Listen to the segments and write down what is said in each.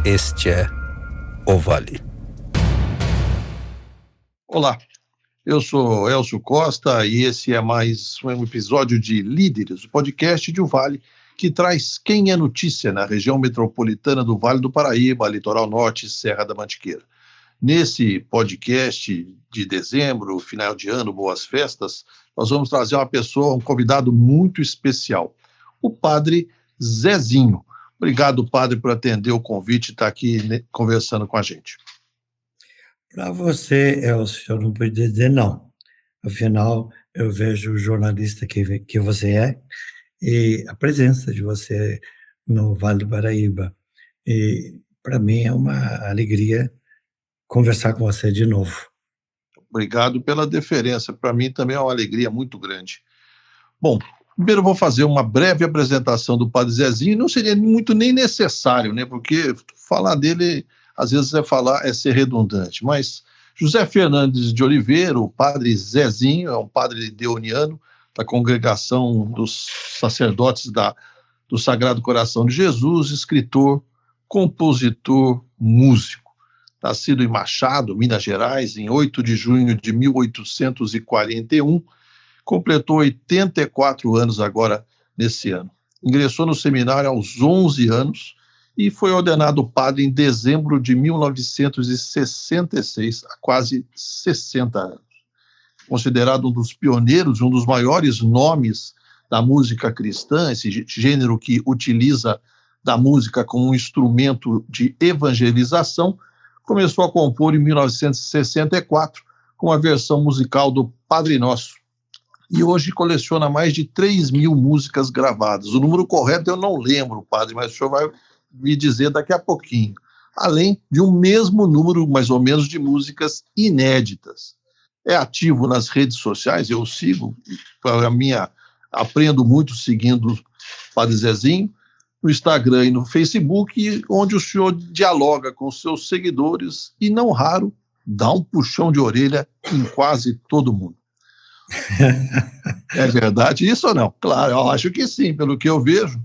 Este é o Vale. Olá, eu sou Elcio Costa e esse é mais um episódio de Líderes, o podcast de O Vale, que traz quem é notícia na região metropolitana do Vale do Paraíba, Litoral Norte e Serra da Mantiqueira. Nesse podcast de dezembro, final de ano, boas festas, nós vamos trazer uma pessoa, um convidado muito especial, o Padre Zezinho. Obrigado, Padre, por atender o convite e estar aqui conversando com a gente. Para você, Elcio, eu não podia dizer não. Afinal, eu vejo o jornalista que você é e a presença de você no Vale do Paraíba. E, para mim, é uma alegria conversar com você de novo. Obrigado pela deferência. Para mim também é uma alegria muito grande. Bom, primeiro eu vou fazer uma breve apresentação do Padre Zezinho. Não seria muito nem necessário, né? Porque falar dele, às vezes, é ser redundante. Mas José Fernandes de Oliveira, o Padre Zezinho, é um padre deoniano da Congregação dos Sacerdotes do Sagrado Coração de Jesus, escritor, compositor, músico. Nascido em Machado, Minas Gerais, em 8 de junho de 1841, completou 84 anos agora nesse ano. Ingressou no seminário aos 11 anos e foi ordenado padre em dezembro de 1966, há quase 60 anos. Considerado um dos pioneiros, um dos maiores nomes da música cristã, esse gênero que utiliza da música como um instrumento de evangelização, começou a compor em 1964 com a versão musical do Padre Nosso. E hoje coleciona mais de 3.000 músicas gravadas. O número correto eu não lembro, Padre, mas o senhor vai me dizer daqui a pouquinho. Além de um mesmo número, mais ou menos, de músicas inéditas. É ativo nas redes sociais, eu sigo, aprendo muito seguindo o Padre Zezinho, no Instagram e no Facebook, onde o senhor dialoga com seus seguidores e, não raro, dá um puxão de orelha em quase todo mundo. É verdade isso ou não? Claro, eu acho que sim, pelo que eu vejo.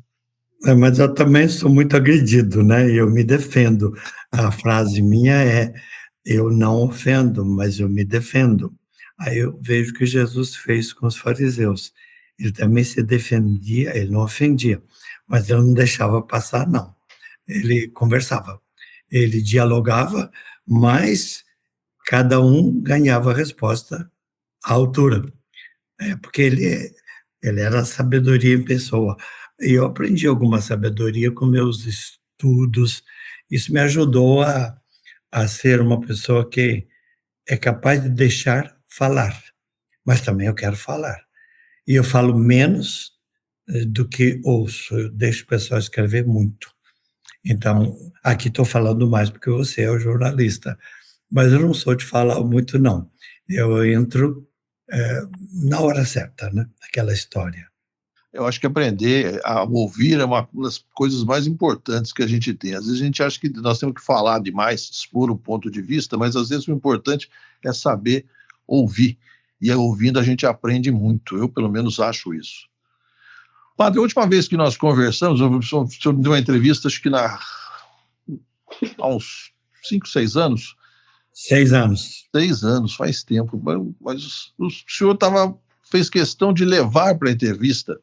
Mas eu também sou muito agredido, né? Eu me defendo. A frase minha é: eu não ofendo, mas eu me defendo. Aí eu vejo que Jesus fez com os fariseus. Ele também se defendia, ele não ofendia, mas ele não deixava passar, não. Ele conversava, ele dialogava, mas cada um ganhava a resposta à altura. Porque ele era sabedoria em pessoa. E eu aprendi alguma sabedoria com meus estudos. Isso me ajudou a ser uma pessoa que é capaz de deixar falar, mas também eu quero falar. E eu falo menos do que ouço, eu deixo o pessoal escrever muito. Então, aqui estou falando mais porque você é o jornalista, mas eu não sou de falar muito, não. Eu entro na hora certa, né? Aquela história. Eu acho que aprender a ouvir é uma das coisas mais importantes que a gente tem. Às vezes a gente acha que nós temos que falar demais, expor o ponto de vista, mas às vezes o importante é saber ouvir. E ouvindo a gente aprende muito. Eu, pelo menos, acho isso. Padre, a última vez que nós conversamos, o senhor me deu uma entrevista, acho que há uns 5, 6 anos. 6 anos. 6 anos, faz tempo. Mas o senhor fez questão de levar para a entrevista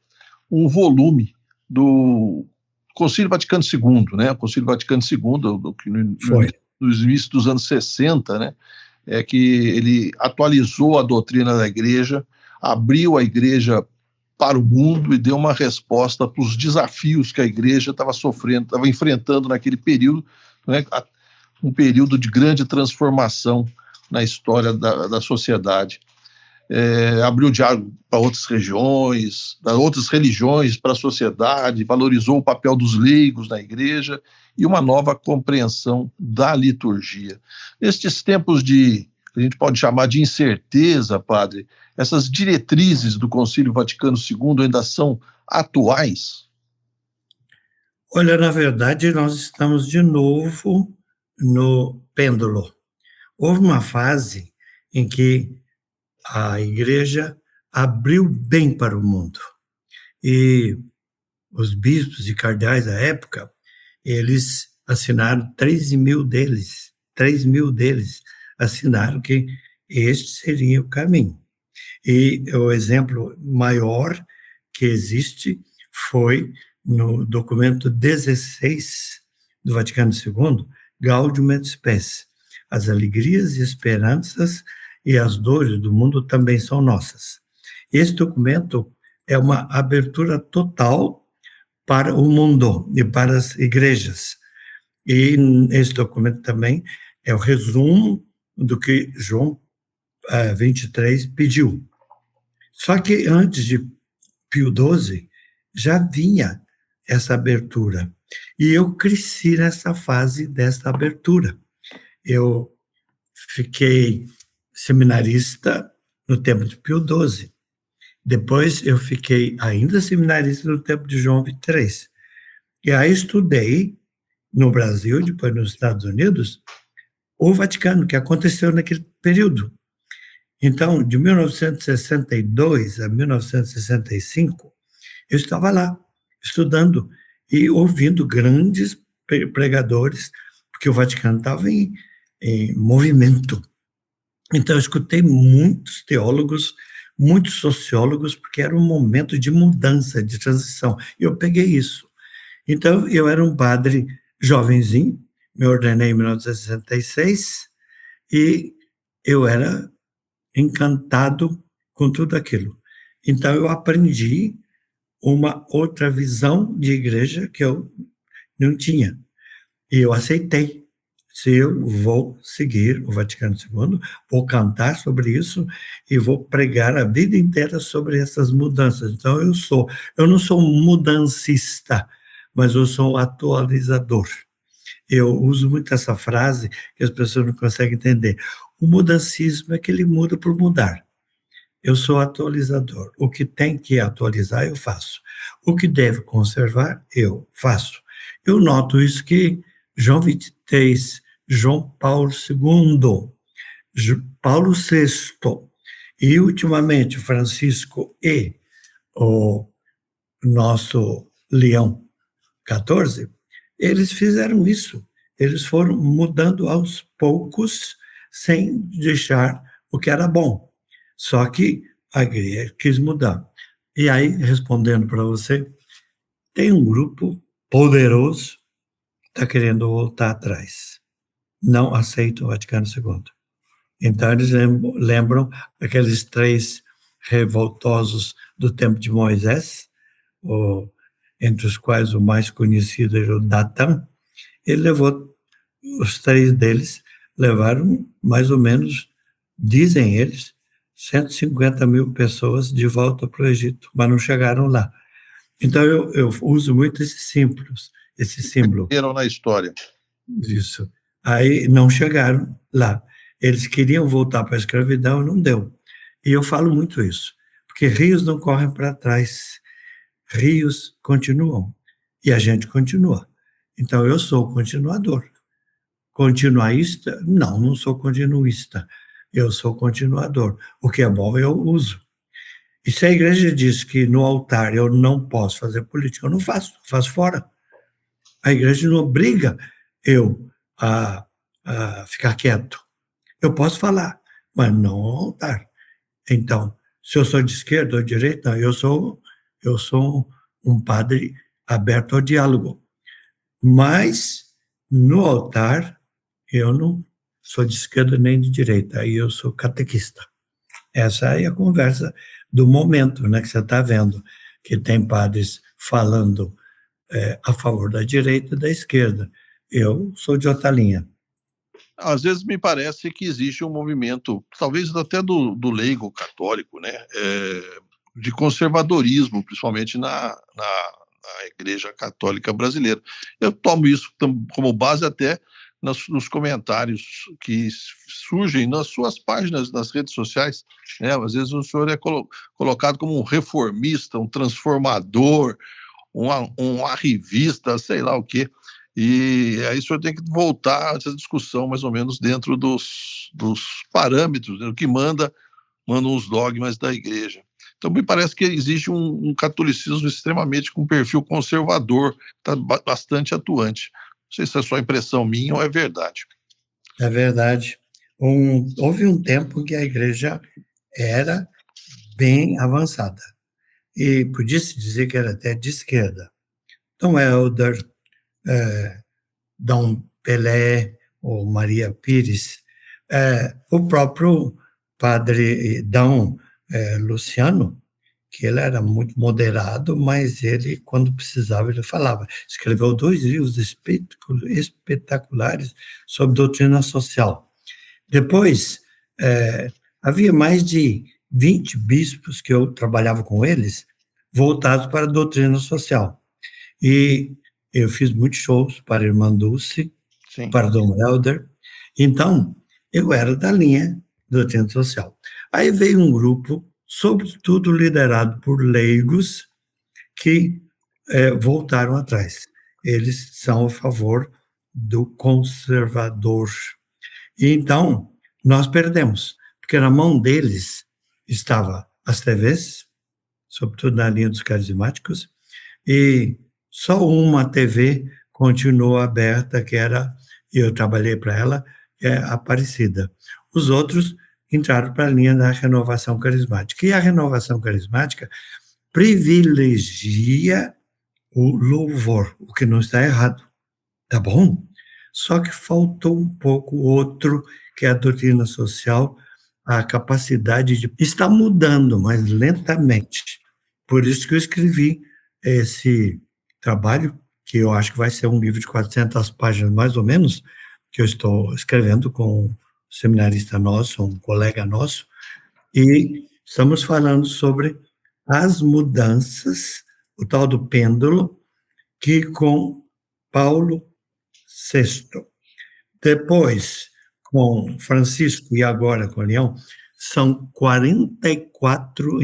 um volume do Concílio Vaticano II, né? O Concílio Vaticano II, que no início dos anos 60, né? Que ele atualizou a doutrina da Igreja, abriu a Igreja para o mundo e deu uma resposta para os desafios que a Igreja estava sofrendo, estava enfrentando naquele período, né? Um período de grande transformação na história da sociedade. Abriu o diálogo para outras regiões, para outras religiões, para a sociedade, valorizou o papel dos leigos na Igreja e uma nova compreensão da liturgia. Nestes tempos a gente pode chamar de incerteza, Padre, essas diretrizes do Concílio Vaticano II ainda são atuais? Olha, na verdade, nós estamos de novo no pêndulo. Houve uma fase em que a Igreja abriu bem para o mundo. E os bispos e cardeais da época, eles assinaram 3.000 deles assinaram que este seria o caminho. E o exemplo maior que existe foi no documento 16 do Vaticano II, Gaudium et Spes. As alegrias e esperanças e as dores do mundo também são nossas. Esse documento é uma abertura total para o mundo e para as igrejas. E esse documento também é o resumo do que João 23 pediu. Só que antes de Pio XII, já vinha essa abertura. E eu cresci nessa fase dessa abertura. Eu fiquei seminarista no tempo de Pio XII. Depois eu fiquei ainda seminarista no tempo de João XXIII. E aí estudei no Brasil, depois nos Estados Unidos, o Vaticano, que aconteceu naquele período. Então, de 1962 a 1965, eu estava lá, estudando e ouvindo grandes pregadores, porque o Vaticano estava em movimento. Então, eu escutei muitos teólogos, muitos sociólogos, porque era um momento de mudança, de transição. E eu peguei isso. Então, eu era um padre jovenzinho, me ordenei em 1966, e eu era encantado com tudo aquilo. Então, eu aprendi uma outra visão de igreja que eu não tinha. E eu aceitei. Se eu vou seguir o Vaticano II, vou cantar sobre isso e vou pregar a vida inteira sobre essas mudanças. Então, eu não sou um mudancista, mas eu sou um atualizador. Eu uso muito essa frase que as pessoas não conseguem entender. O mudancismo é que ele muda por mudar. Eu sou atualizador. O que tem que atualizar, eu faço. O que deve conservar, eu faço. Eu noto isso que João XXIII, João Paulo II, Paulo VI e, ultimamente, Francisco e o nosso Leão XIV, eles fizeram isso. Eles foram mudando aos poucos, sem deixar o que era bom. Só que a igreja quis mudar. E aí, respondendo para você, tem um grupo poderoso que está querendo voltar atrás. Não aceita o Vaticano II. Então, eles lembram aqueles 3 revoltosos do tempo de Moisés, entre os quais o mais conhecido era o Dathan. Ele levou, os 3 deles levaram mais ou menos, dizem eles, 150.000 pessoas de volta para o Egito, mas não chegaram lá. Então, eu uso muito esse símbolo. Eram na história. Isso. Aí não chegaram lá. Eles queriam voltar para a escravidão e não deu. E eu falo muito isso, porque rios não correm para trás, rios continuam, e a gente continua. Então, eu sou continuador. Continuaísta? Não sou continuista. Eu sou continuador. O que é bom, eu uso. E se a igreja diz que no altar eu não posso fazer política, eu não faço fora. A igreja não obriga eu a ficar quieto. Eu posso falar, mas não ao altar. Então, se eu sou de esquerda ou de direita, não, eu sou um padre aberto ao diálogo. Mas, no altar, eu não sou de esquerda nem de direita, aí eu sou catequista. Essa é a conversa do momento, né, que você está vendo, que tem padres falando a favor da direita e da esquerda. Eu sou de outra linha. Às vezes me parece que existe um movimento, talvez até do leigo católico, né, de conservadorismo, principalmente na Igreja Católica Brasileira. Eu tomo isso como base até nos comentários que surgem nas suas páginas, nas redes sociais, né? Às vezes o senhor é colocado como um reformista, um transformador, um arrivista, sei lá o quê. E aí o senhor tem que voltar a essa discussão mais ou menos dentro dos parâmetros, né, do que mandam os dogmas da igreja. Então, me parece que existe um catolicismo extremamente com perfil conservador, está bastante atuante. sei se é só impressão minha ou é verdade. É verdade. Houve um tempo em que a igreja era bem avançada, e podia-se dizer que era até de esquerda. Dom Helder, Dom Pelé, ou Maria Pires, o próprio padre Dom Luciano, que ele era muito moderado, mas ele, quando precisava, ele falava. Escreveu 2 livros espetaculares sobre doutrina social. Depois, havia mais de 20 bispos que eu trabalhava com eles, voltados para a doutrina social. E eu fiz muitos shows para a Irmã Dulce, Sim. para Dom Helder. Então, eu era da linha doutrina social. Aí veio um grupo, sobretudo liderado por leigos, que voltaram atrás. Eles são a favor do conservador. E então, nós perdemos, porque na mão deles estava as TVs, sobretudo na linha dos carismáticos, e só uma TV continuou aberta, que era, eu trabalhei para ela, que é Aparecida. Os outros entraram para a linha da renovação carismática. E a renovação carismática privilegia o louvor, o que não está errado, tá bom? Só que faltou um pouco outro, que é a doutrina social, a capacidade de... Está mudando, mas lentamente. Por isso que eu escrevi esse trabalho, que eu acho que vai ser um livro de 400 páginas, mais ou menos, que eu estou escrevendo com um seminarista nosso, um colega nosso, e estamos falando sobre as mudanças, o tal do pêndulo, que com Paulo VI, depois com Francisco e agora com Leão, são 44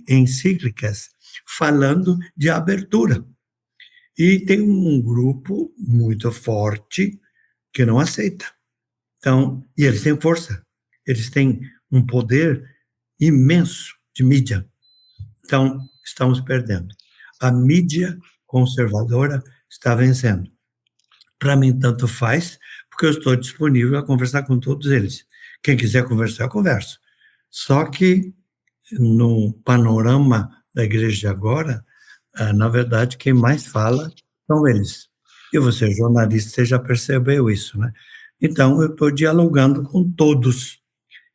encíclicas falando de abertura. E tem um grupo muito forte que não aceita. Então, e eles têm força, eles têm um poder imenso de mídia. Então, estamos perdendo. A mídia conservadora está vencendo. Para mim, tanto faz, porque eu estou disponível a conversar com todos eles. Quem quiser conversar, eu converso. Só que, no panorama da igreja de agora, na verdade, quem mais fala são eles. E você, jornalista, você já percebeu isso, né? Então, eu estou dialogando com todos,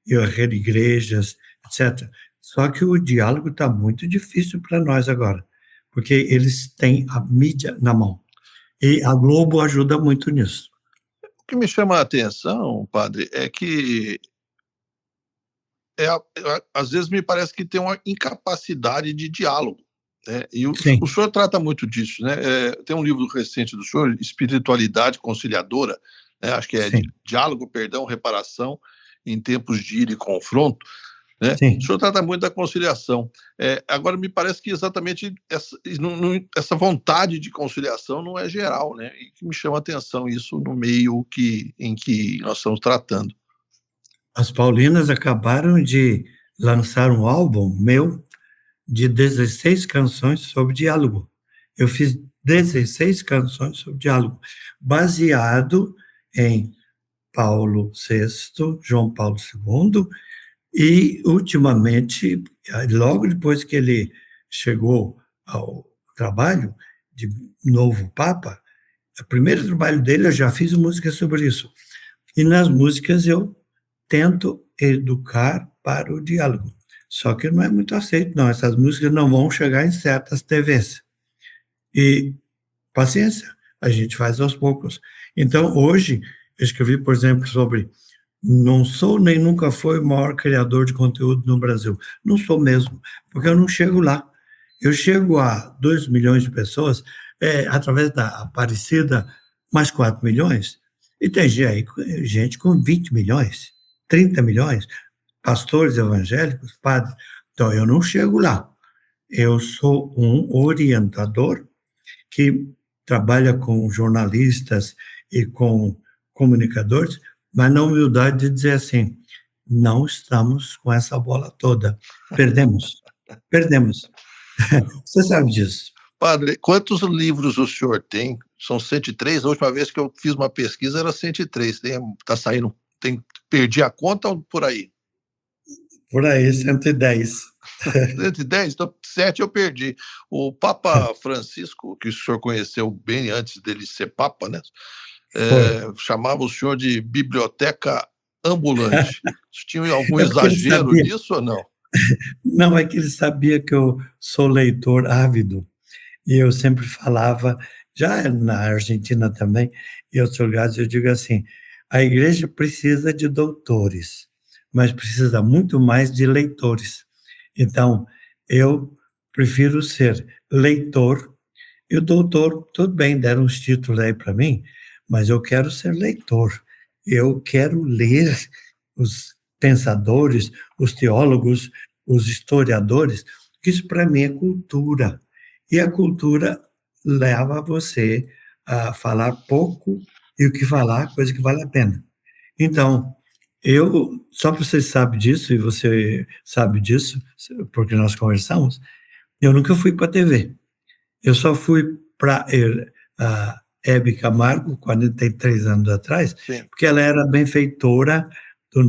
igrejas, etc. Só que o diálogo está muito difícil para nós agora, porque eles têm a mídia na mão. E a Globo ajuda muito nisso. O que me chama a atenção, padre, é que às vezes me parece que tem uma incapacidade de diálogo, né? E o senhor trata muito disso, né? Tem um livro recente do senhor, Espiritualidade Conciliadora, né? Acho que é Diálogo, Perdão, Reparação em Tempos de Ira e Confronto, né? O senhor trata muito da conciliação. Agora, me parece que exatamente essa vontade de conciliação não é geral, né? E que me chama a atenção isso no meio em que nós estamos tratando. As Paulinas acabaram de lançar um álbum meu de 16 canções sobre diálogo. Eu fiz 16 canções sobre diálogo, baseado em Paulo VI, João Paulo II, e, ultimamente, logo depois que ele chegou ao trabalho de novo Papa, o primeiro trabalho dele, eu já fiz música sobre isso. E nas músicas eu tento educar para o diálogo. Só que não é muito aceito, não. Essas músicas não vão chegar em certas TVs. E, paciência, a gente faz aos poucos. Então, hoje, eu escrevi, por exemplo, sobre não sou nem nunca fui o maior criador de conteúdo no Brasil. Não sou mesmo, porque eu não chego lá. Eu chego a 2 milhões de pessoas através da Aparecida, mais 4 milhões, e tem gente com 20 milhões, 30 milhões, pastores evangélicos, padres. Então, eu não chego lá. Eu sou um orientador que trabalha com jornalistas e com comunicadores, mas na humildade de dizer assim, não estamos com essa bola toda, perdemos. Você sabe disso. Padre, quantos livros o senhor tem? São 103. A última vez que eu fiz uma pesquisa era 103. Tá saindo, perdi a conta ou por aí? Por aí, 110. 110, então 7 eu perdi. O Papa Francisco, que o senhor conheceu bem antes dele ser Papa, né? Foi. Chamava o senhor de biblioteca ambulante. Tinha algum É porque ele exagero sabia. nisso ou não? Não, é que ele sabia que eu sou leitor ávido, e eu sempre falava, já na Argentina também, em outros lugares, eu digo assim: a igreja precisa de doutores, mas precisa muito mais de leitores. Então, eu prefiro ser leitor, e o doutor, tudo bem, deram uns títulos aí para mim, mas eu quero ser leitor. Eu quero ler os pensadores, os teólogos, os historiadores, que isso para mim é cultura. E a cultura leva você a falar pouco e o que falar, coisa que vale a pena. Então, só para você sabe disso, e você sabe disso, porque nós conversamos, eu nunca fui para a TV. Eu só fui para a Hebe Camargo, 43 anos atrás, Sim. porque ela era benfeitora do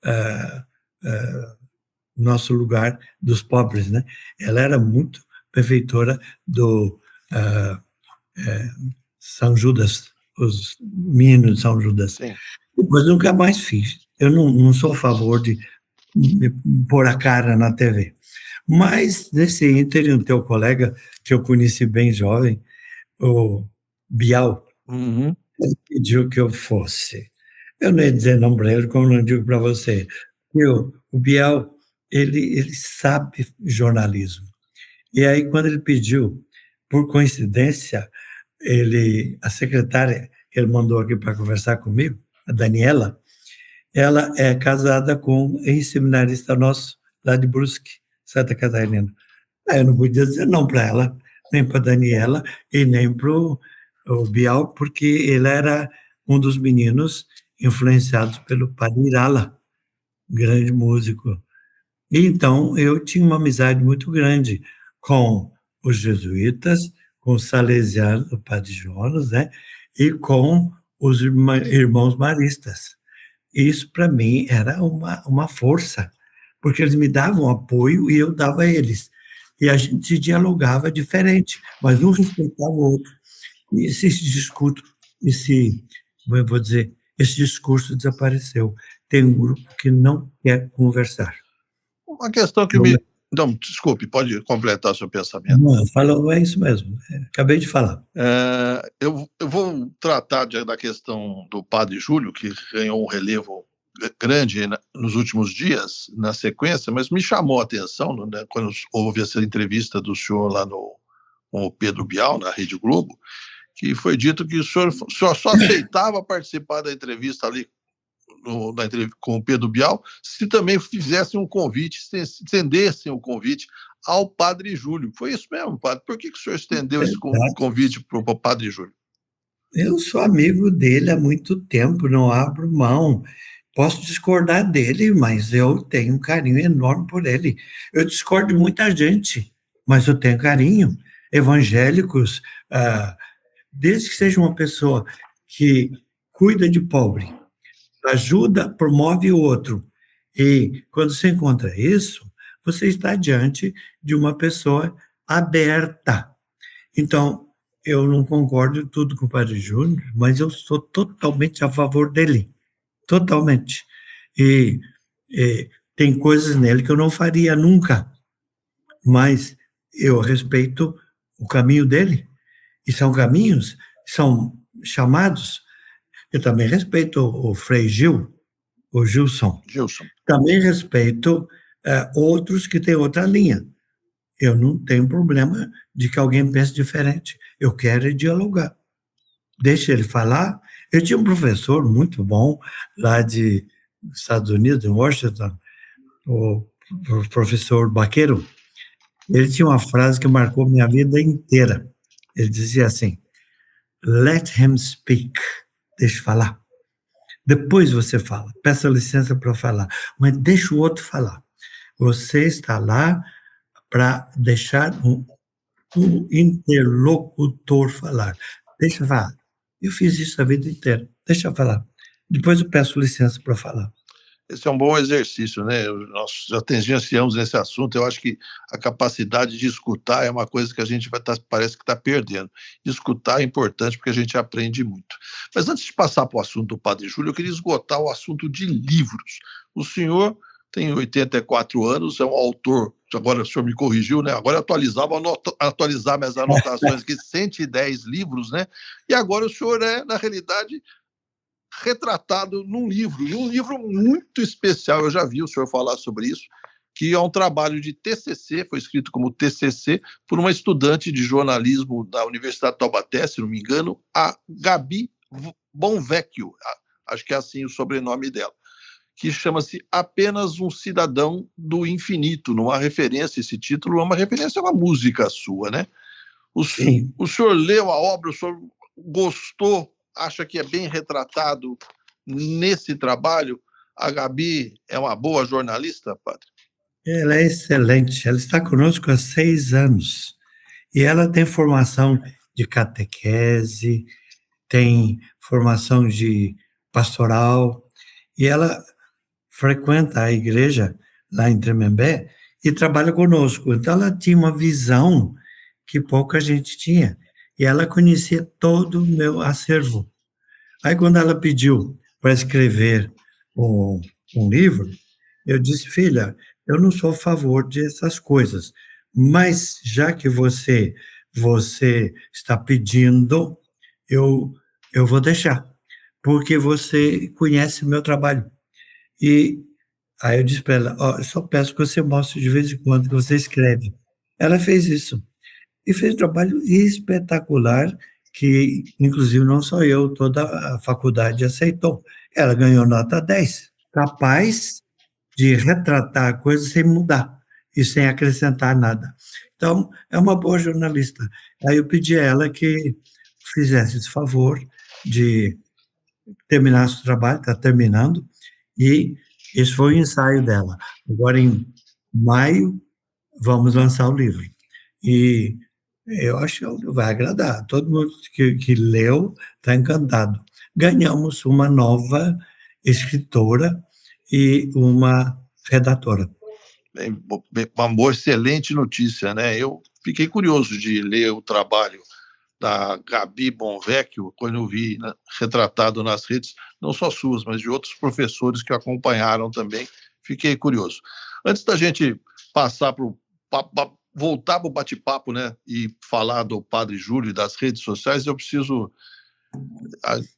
eh, eh, nosso lugar dos pobres, né? Ela era muito benfeitora do ah, São Judas, os meninos de São Judas. Sim. Mas nunca mais fiz. Eu não sou a favor de me pôr a cara na TV. Mas, nesse ínterim, o teu colega, que eu conheci bem jovem, o Bial, Uhum. pediu que eu fosse. Eu não ia dizer não para ele, como não digo para você. O Bial, ele sabe jornalismo. E aí, quando ele pediu, por coincidência, a secretária que ele mandou aqui para conversar comigo, a Daniela, ela é casada com um ex-seminarista nosso, lá de Brusque, Santa Catarina. Aí eu não podia dizer não para ela, nem para a Daniela e nem para o Bial, porque ele era um dos meninos influenciados pelo Padre Irala, grande músico. E então eu tinha uma amizade muito grande com os jesuítas, com os salesianos, o Padre Jonas, né, e com os irmãos maristas. Isso para mim era uma força, porque eles me davam apoio e eu dava a eles. E a gente dialogava diferente, mas um respeitava o outro. E como eu vou dizer, esse discurso desapareceu. Tem um grupo que não quer conversar. Uma questão que Eu me. Não, desculpe, pode completar seu pensamento. Não, falou, é isso mesmo, acabei de falar. Eu vou tratar da questão do Padre Júlio, que ganhou um relevo grande nos últimos dias, na sequência, mas me chamou a atenção, né, quando houve essa entrevista do senhor lá com o Pedro Bial, na Rede Globo, que foi dito que o senhor só aceitava participar da entrevista ali com o Pedro Bial se também fizessem um convite, se estendessem o convite ao Padre Júlio. Foi isso mesmo, padre? Por que o senhor estendeu esse convite para o Padre Júlio? Eu sou amigo dele há muito tempo, não abro mão. Posso discordar dele, mas eu tenho um carinho enorme por ele. Eu discordo de muita gente, mas eu tenho carinho. Evangélicos, desde que seja uma pessoa que cuida de pobre, ajuda, promove o outro. E quando você encontra isso, você está diante de uma pessoa aberta. Então, eu não concordo tudo com o Padre Júnior, mas eu sou totalmente a favor dele. Totalmente. E tem coisas nele que eu não faria nunca, mas eu respeito o caminho dele. E são caminhos, são chamados. Eu também respeito o Frei Gil, o Gilson. Também respeito outros que têm outra linha. Eu não tenho problema de que alguém pense diferente. Eu quero dialogar. Deixa ele falar. Eu tinha um professor muito bom lá dos Estados Unidos, em Washington, o professor Baqueiro. Ele tinha uma frase que marcou minha vida inteira. Ele dizia assim: let him speak. Deixa falar. Depois você fala. Peça licença para falar. Mas deixa o outro falar. Você está lá para deixar um interlocutor falar. Deixa eu falar. Eu fiz isso a vida inteira. Deixa eu falar. Depois eu peço licença para falar. Esse é um bom exercício, né? Nós já tangenciamos nesse assunto. Eu acho que a capacidade de escutar é uma coisa que a gente parece que está perdendo. Escutar é importante porque a gente aprende muito. Mas antes de passar para o assunto do Padre Júlio, eu queria esgotar o assunto de livros. O senhor tem 84 anos, é um autor, agora o senhor me corrigiu, né? Agora eu atualizar minhas anotações aqui, 110 livros, né? E agora o senhor é, na realidade, retratado num livro, e um livro muito especial. Eu já vi o senhor falar sobre isso, que é um trabalho de TCC, foi escrito como TCC, por uma estudante de jornalismo da Universidade de Taubaté, se não me engano, a Gabi Bonvecchio, acho que é assim o sobrenome dela, que chama-se Apenas um Cidadão do Infinito, numa referência, esse título é uma referência a uma música sua, né? Sim. O senhor leu a obra, o senhor gostou, acha que é bem retratado nesse trabalho? A Gabi é uma boa jornalista, padre? Ela é excelente, ela está conosco há 6 anos, e ela tem formação de catequese, tem formação de pastoral, e ela frequenta a igreja lá em Tremembé e trabalha conosco. Então, ela tinha uma visão que pouca gente tinha, e ela conhecia todo o meu acervo. Aí, quando ela pediu para escrever um livro, eu disse, filha, eu não sou a favor dessas coisas, mas já que você está pedindo, eu, eu vou deixar, porque você conhece o meu trabalho. E aí eu disse para ela, ó, eu só peço que você mostre de vez em quando que você escreve. Ela fez isso. E fez um trabalho espetacular, que inclusive não só eu, toda a faculdade aceitou. Ela ganhou nota 10, capaz de retratar a coisa sem mudar e sem acrescentar nada. Então, é uma boa jornalista. Aí eu pedi a ela que fizesse esse favor de terminar o trabalho, está terminando, e esse foi o ensaio dela. Agora, em maio, vamos lançar o livro. E eu acho que vai agradar. Todo mundo que leu está encantado. Ganhamos uma nova escritora e uma redatora. Uma boa, excelente notícia, né? Eu fiquei curioso de ler o trabalho da Gabi Bonvecchio, quando eu vi, né, retratado nas redes, não só suas, mas de outros professores que acompanharam também. Fiquei curioso. Antes da gente passar para voltar para o bate-papo, né, e falar do Padre Júlio e das redes sociais, eu preciso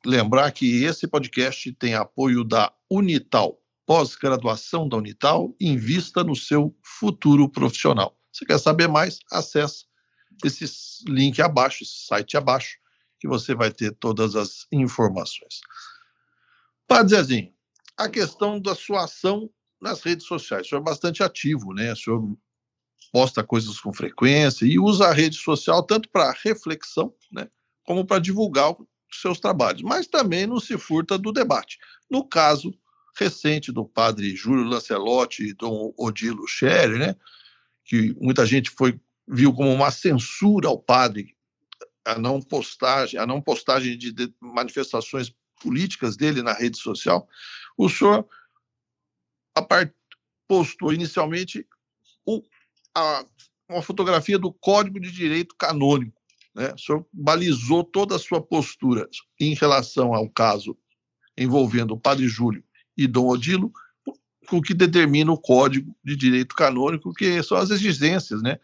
lembrar que esse podcast tem apoio da Unital, pós-graduação da Unital, invista no seu futuro profissional. Você quer saber mais? Acesse esse link abaixo, esse site abaixo, que você vai ter todas as informações. Padre Zezinho, a questão da sua ação nas redes sociais. O senhor é bastante ativo, né? O senhor posta coisas com frequência e usa a rede social tanto para reflexão, né, como para divulgar os seus trabalhos, mas também não se furta do debate. No caso recente do padre Júlio Lancelotti e Dom Odilo Scherer, né, que muita gente viu como uma censura ao padre, a não postagem de manifestações políticas dele na rede social, o senhor postou inicialmente uma fotografia do Código de Direito Canônico, né? O senhor balizou toda a sua postura em relação ao caso envolvendo o padre Júlio e Dom Odilo, com o que determina o Código de Direito Canônico, que são as exigências, né?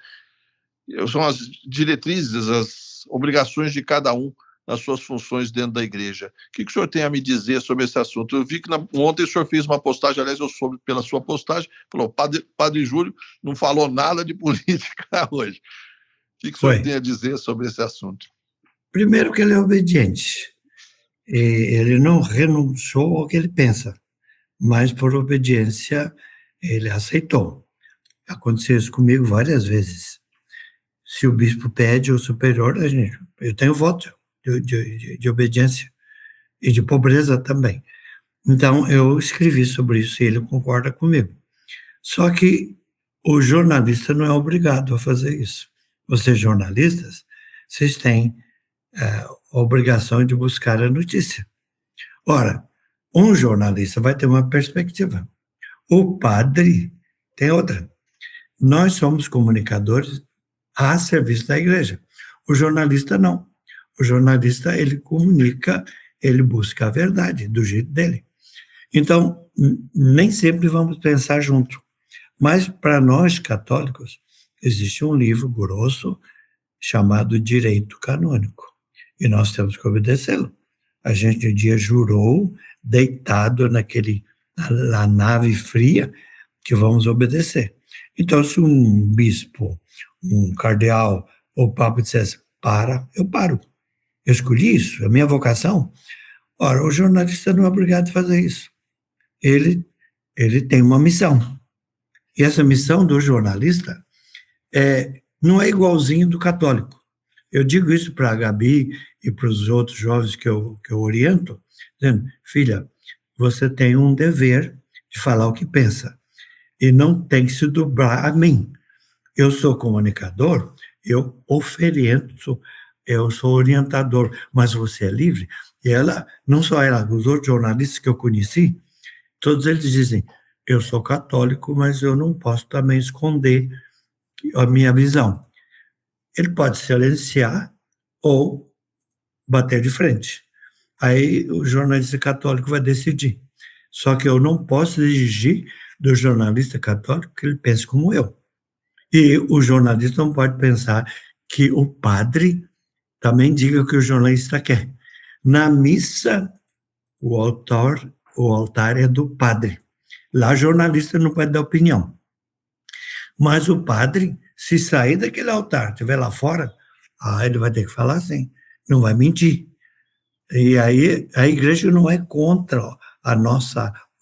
São as diretrizes, as obrigações de cada um nas suas funções dentro da igreja. O que o senhor tem a me dizer sobre esse assunto? Eu vi que ontem o senhor fez uma postagem, aliás, eu soube pela sua postagem, falou, padre Júlio não falou nada de política hoje. O que o senhor tem a dizer sobre esse assunto? Primeiro que ele é obediente. Ele não renunciou ao que ele pensa, mas por obediência ele aceitou. Aconteceu isso comigo várias vezes. Se o bispo pede, o superior, eu tenho voto de obediência e de pobreza também. Então, eu escrevi sobre isso e ele concorda comigo. Só que o jornalista não é obrigado a fazer isso. Vocês jornalistas, vocês têm a obrigação de buscar a notícia. Ora, um jornalista vai ter uma perspectiva, o padre tem outra. Nós somos comunicadores a serviço da igreja. O jornalista não. O jornalista, ele comunica, ele busca a verdade do jeito dele. Então, nem sempre vamos pensar junto. Mas, para nós católicos, existe um livro grosso chamado Direito Canônico. E nós temos que obedecê-lo. A gente um dia jurou, deitado na nave fria, que vamos obedecer. Então, se um bispo, um cardeal ou papa dissesse, para, eu paro. Eu escolhi isso, é a minha vocação. Ora, o jornalista não é obrigado a fazer isso. Ele tem uma missão. E essa missão do jornalista não é igualzinho do católico. Eu digo isso para a Gabi e para os outros jovens que eu oriento, dizendo, filha, você tem um dever de falar o que pensa, e não tem que se dobrar a mim. Eu sou comunicador, eu oferento, eu sou orientador, mas você é livre. E ela, não só ela, os outros jornalistas que eu conheci, todos eles dizem, eu sou católico, mas eu não posso também esconder a minha visão. Ele pode silenciar ou bater de frente. Aí o jornalista católico vai decidir. Só que eu não posso exigir do jornalista católico que ele pense como eu. E o jornalista não pode pensar que o padre também diga o que o jornalista quer. Na missa, o altar é do padre. Lá o jornalista não pode dar opinião. Mas o padre, se sair daquele altar, estiver lá fora, ele vai ter que falar assim, não vai mentir. E aí a igreja não é contra o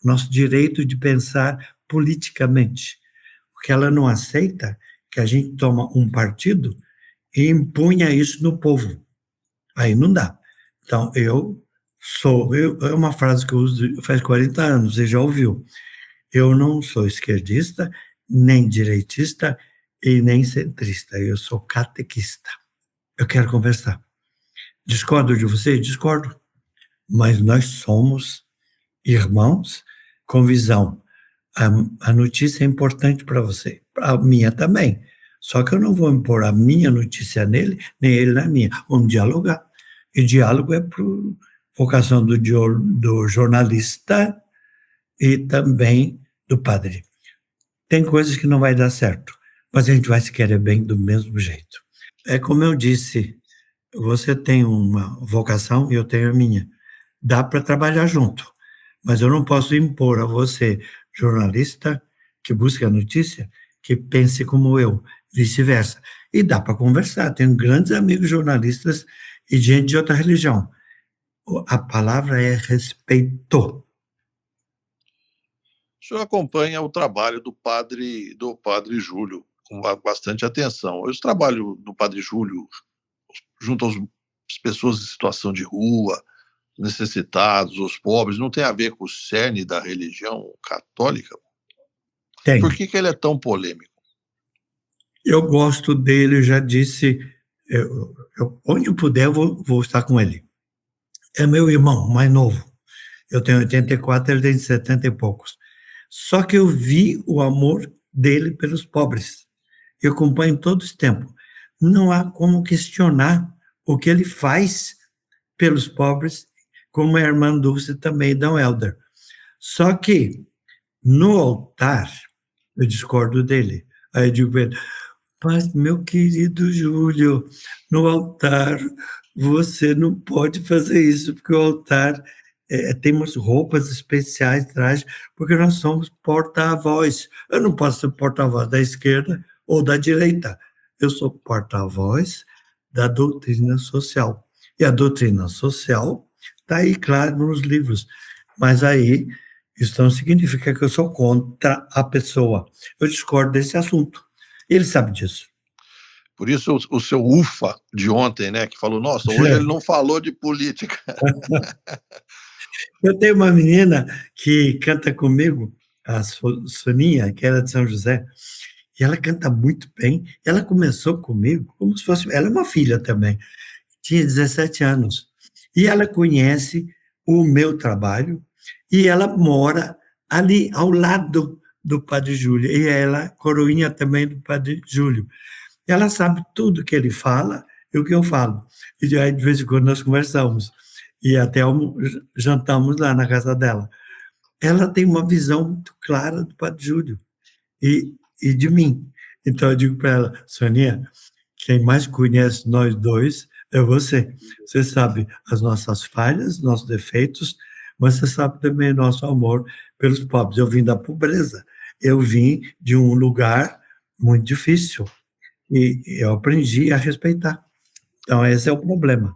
nosso direito de pensar politicamente, porque ela não aceita que a gente toma um partido e impunha isso no povo. Aí não dá. Então, é uma frase que eu uso faz 40 anos, você já ouviu. Eu não sou esquerdista, nem direitista e nem centrista, eu sou catequista. Eu quero conversar. Discordo de você? Discordo. Mas nós somos irmãos com visão. A notícia é importante para você, a minha também. Só que eu não vou impor a minha notícia nele, nem ele na minha. Vamos dialogar. E diálogo é por vocação do jornalista e também do padre. Tem coisas que não vai dar certo, mas a gente vai se querer bem do mesmo jeito. É como eu disse, você tem uma vocação e eu tenho a minha. Dá para trabalhar junto, mas eu não posso impor a você, jornalista, que busca a notícia, que pense como eu, vice-versa. E dá para conversar, tenho grandes amigos jornalistas e gente de outra religião. A palavra é respeito. O senhor acompanha o trabalho do padre Júlio com bastante atenção. O trabalho do padre Júlio junto às pessoas em situação de rua, necessitados, os pobres, não tem a ver com o cerne da religião católica? Tem. Por que ele é tão polêmico? Eu gosto dele, eu já disse, onde eu puder, eu vou estar com ele. É meu irmão mais novo. Eu tenho 84, ele tem 70 e poucos. Só que eu vi o amor dele pelos pobres. Eu acompanho todo esse tempo. Não há como questionar o que ele faz pelos pobres, como a irmã Dulce também, Dom Helder. Só que, no altar, eu discordo dele. Aí eu digo para ele, mas, meu querido Júlio, no altar você não pode fazer isso, porque o altar tem umas roupas especiais, trajes, porque nós somos porta-voz. Eu não posso ser porta-voz da esquerda ou da direita. Eu sou porta-voz da doutrina social. E a doutrina social está aí, claro, nos livros. Mas aí, isso não significa que eu sou contra a pessoa. Eu discordo desse assunto. Ele sabe disso. Por isso o seu ufa de ontem, né, que falou, nossa, hoje ele não falou de política. Eu tenho uma menina que canta comigo, a Soninha, que era de São José, E ela canta muito bem. Ela começou comigo como se fosse... Ela é uma filha também. Tinha 17 anos. E ela conhece o meu trabalho e ela mora ali ao lado do Padre Júlio. E ela é coroinha também do Padre Júlio. Ela sabe tudo que ele fala e o que eu falo. E aí, de vez em quando, nós conversamos. E até jantamos lá na casa dela. Ela tem uma visão muito clara do Padre Júlio e de mim. Então, eu digo para ela, Soninha, quem mais conhece nós dois é você. Você sabe as nossas falhas, nossos defeitos, mas você sabe também nosso amor pelos pobres. Eu vim da pobreza, eu vim de um lugar muito difícil e eu aprendi a respeitar. Então, esse é o problema.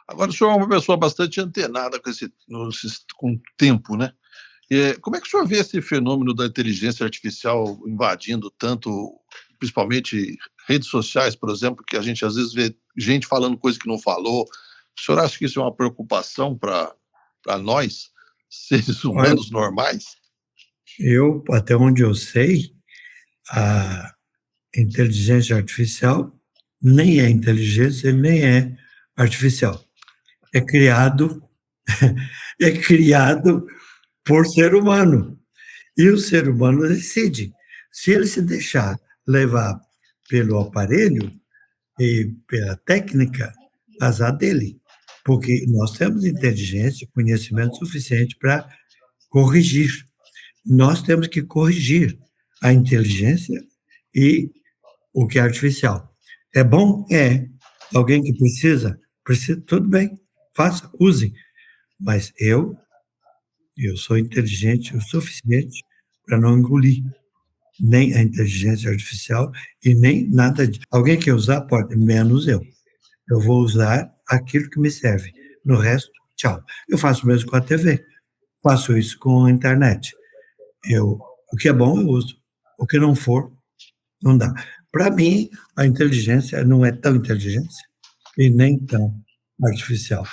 Agora, o senhor é uma pessoa bastante antenada com o tempo, né? Como é que o senhor vê esse fenômeno da inteligência artificial invadindo tanto, principalmente redes sociais, por exemplo, que a gente às vezes vê gente falando coisa que não falou? O senhor acha que isso é uma preocupação para nós, seres humanos normais? Até onde eu sei, a inteligência artificial nem é inteligência, nem é artificial. É criado por ser humano. E o ser humano decide. Se ele se deixar levar pelo aparelho e pela técnica, azar dele. Porque nós temos inteligência, conhecimento suficiente para corrigir. Nós temos que corrigir a inteligência e o que é artificial. É bom? É. Alguém que precisa? Precisa, tudo bem, faça, use. Mas eu sou inteligente o suficiente para não engolir nem a inteligência artificial e nem nada de... Alguém quer usar? Pode, menos eu. Eu vou usar aquilo que me serve. No resto, tchau. Eu faço mesmo com a TV. Faço isso com a internet. O que é bom, eu uso. O que não for, não dá. Para mim, a inteligência não é tão inteligência e nem tão artificial.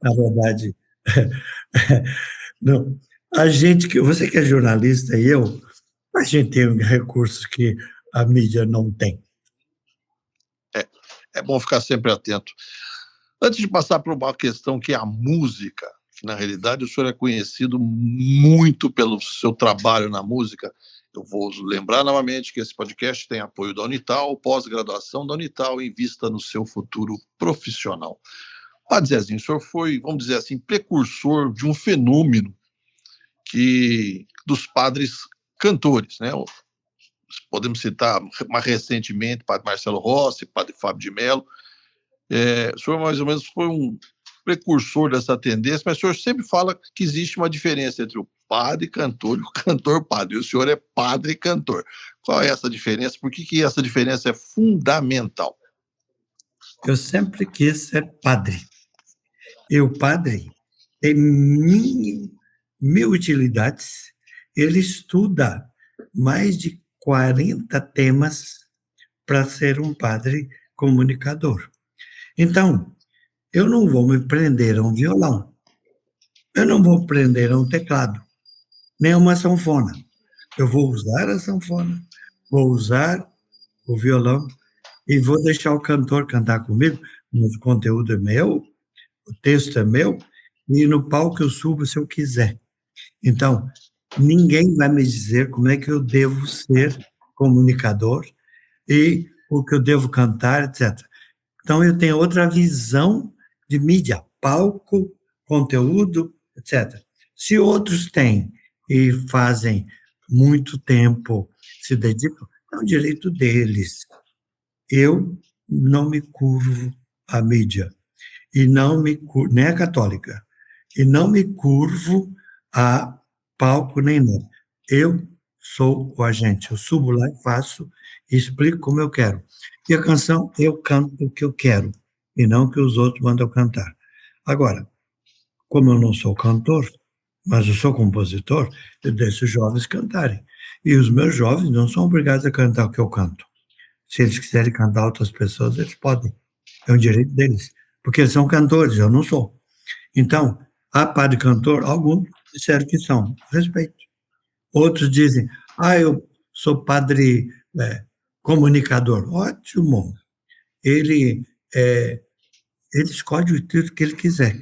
Na verdade, não. Você que é jornalista e eu, a gente tem recursos que a mídia não tem. É bom ficar sempre atento. Antes de passar para uma questão que é a música, que na realidade o senhor é conhecido muito pelo seu trabalho na música, eu vou lembrar novamente que esse podcast tem apoio da Unital, pós-graduação da Unital, invista no seu futuro profissional. Padre Zezinho, o senhor foi, vamos dizer assim, precursor de um fenômeno dos padres cantores, né? Podemos citar mais recentemente Padre Marcelo Rossi, Padre Fábio de Mello. O senhor mais ou menos foi um precursor dessa tendência, mas o senhor sempre fala que existe uma diferença entre o padre cantor e o cantor padre. E o senhor é padre cantor. Qual é essa diferença? Por que essa diferença é fundamental? Eu sempre quis ser padre. E o padre tem mil utilidades. Ele estuda mais de 40 temas para ser um padre comunicador. Então, eu não vou me prender a um violão. Eu não vou prender a um teclado, nem a uma sanfona. Eu vou usar a sanfona, vou usar o violão e vou deixar o cantor cantar comigo. O conteúdo é meu, o texto é meu, e no palco eu subo se eu quiser. Então, ninguém vai me dizer como é que eu devo ser comunicador e o que eu devo cantar, etc. Então, eu tenho outra visão de mídia, palco, conteúdo, etc. Se outros têm e fazem muito tempo, se dedicam, é um direito deles. Eu não me curvo à mídia, e não me nem a católica, e não me curvo a palco nem nada. Eu sou o agente, eu subo lá e faço, e explico como eu quero. E a canção, eu canto o que eu quero, e não o que os outros mandam cantar. Agora, como eu não sou cantor, mas eu sou compositor, eu deixo os jovens cantarem. E os meus jovens não são obrigados a cantar o que eu canto. Se eles quiserem cantar outras pessoas, eles podem. É um direito deles. Porque eles são cantores, eu não sou. Então, há padre cantor, alguns disseram que são, respeito. Outros dizem, eu sou padre comunicador, ótimo. Ele escolhe o título que ele quiser.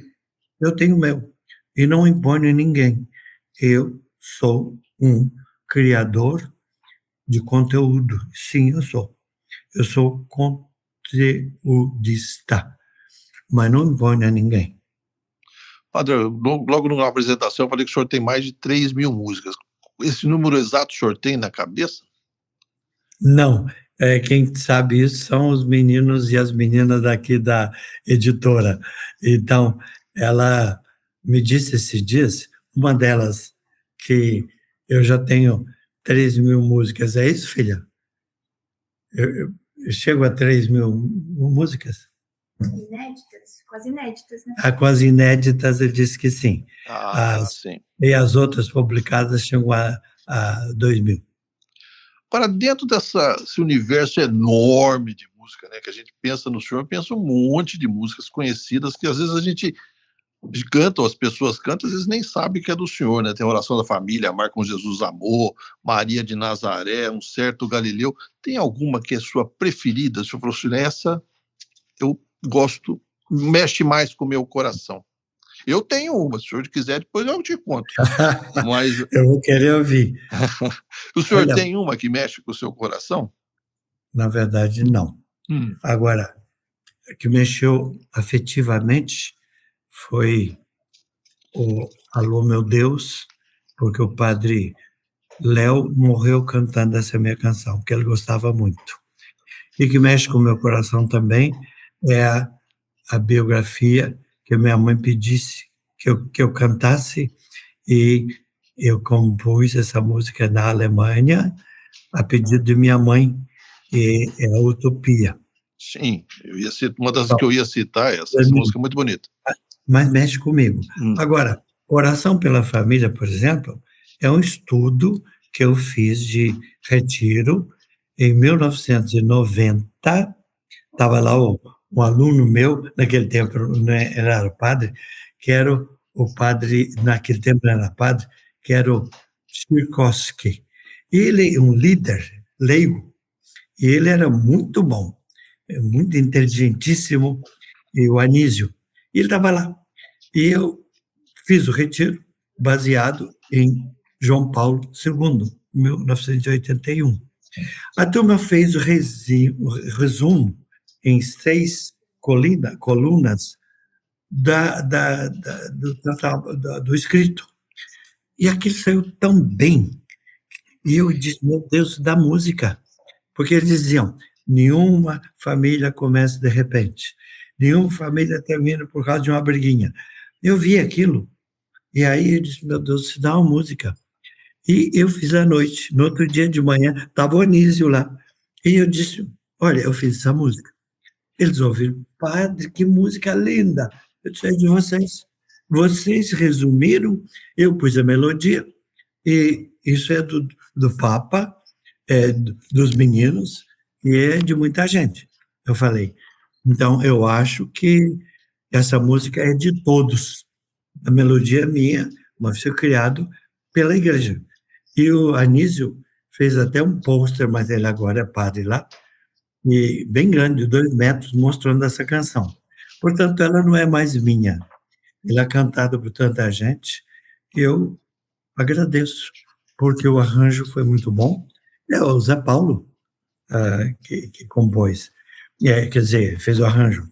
Eu tenho o meu. E não imponho em ninguém. Eu sou um criador de conteúdo. Sim, eu sou. Eu sou conteudista, mas não imponho a ninguém. Padre, logo numa apresentação eu falei que o senhor tem mais de 3.000 músicas. Esse número exato o senhor tem na cabeça? Não, quem sabe isso são os meninos e as meninas daqui da editora. Então, ela me disse esses dias, uma delas, que eu já tenho 3.000 músicas. É isso, filha? Eu chego a 3.000 músicas? Inéditas, quase inéditas, né? Quase inéditas, eu disse que sim. Sim. E as outras publicadas chegam a 2.000. Para dentro desse universo enorme de música, né, que a gente pensa no senhor, pensa um monte de músicas conhecidas que às vezes a gente canta, ou as pessoas cantam, às vezes nem sabe que é do senhor, né? Tem a Oração da Família, Amar com Jesus Amor, Maria de Nazaré, Um Certo Galileu. Tem alguma que é sua preferida? O senhor falou assim, essa eu gosto, mexe mais com o meu coração. Eu tenho uma, se o senhor quiser, depois eu te conto. Mas eu vou querer ouvir. O senhor tem uma que mexe com o seu coração? Na verdade, não. Agora, o que mexeu afetivamente foi o Alô, Meu Deus, porque o padre Léo morreu cantando essa minha canção, que ele gostava muito. E que mexe com o meu coração também é a biografia que minha mãe pedisse que eu cantasse, e eu compus essa música na Alemanha a pedido de minha mãe, e é a Utopia. Sim, uma das que eu ia citar, essa música é muito bonita. Mas mexe comigo. Agora, Oração pela Família, por exemplo, é um estudo que eu fiz de retiro em 1990. Estava lá um aluno meu, naquele tempo né, era padre, que era o padre, naquele tempo não era padre, que era o Tchaikovsky. Ele é um líder leigo, e ele era muito bom, muito inteligentíssimo, e o Anísio. E ele estava lá. E eu fiz o retiro baseado em João Paulo II, 1981. A turma fez o resumo em 6 colunas do escrito. E aquilo saiu tão bem. E eu disse, meu Deus, da música. Porque eles diziam, nenhuma família começa de repente. Nenhuma família termina por causa de uma briguinha. Eu vi aquilo. E aí eu disse, meu Deus, se dá uma música. E eu fiz à noite. No outro dia de manhã, estava o Anísio lá. E eu disse, olha, eu fiz essa música. Eles ouviram, padre, que música linda. Eu disse, é de vocês. Vocês resumiram, eu pus a melodia, e isso é do Papa, dos meninos, e é de muita gente. Eu falei, então eu acho que essa música é de todos. A melodia é minha, mas foi criado pela igreja. E o Anísio fez até um pôster, mas ele agora é padre lá, e bem grande, 2 metros, mostrando essa canção. Portanto, ela não é mais minha. Ela é cantada por tanta gente, e eu agradeço, porque o arranjo foi muito bom. É o Zé Paulo que compôs, quer dizer, fez o arranjo.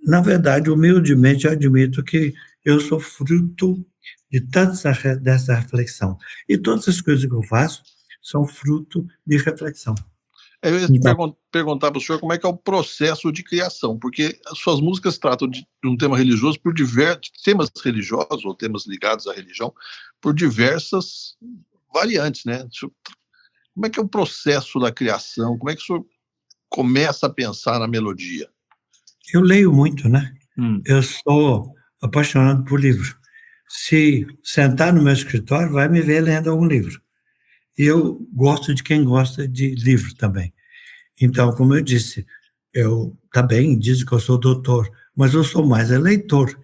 Na verdade, humildemente, eu admito que eu sou fruto de dessa reflexão. E todas as coisas que eu faço são fruto de reflexão. Eu ia perguntar para o senhor como é que é o processo de criação, porque as suas músicas tratam de um tema religioso por diversos temas religiosos ou temas ligados à religião por diversas variantes, né? Como é que é o processo da criação? Como é que o senhor começa a pensar na melodia? Eu leio muito, né? Eu sou apaixonado por livro. Se sentar no meu escritório, vai me ver lendo algum livro. E eu gosto de quem gosta de livro também. Então, como eu disse, tá bem, dizem que eu sou doutor, mas eu sou mais leitor.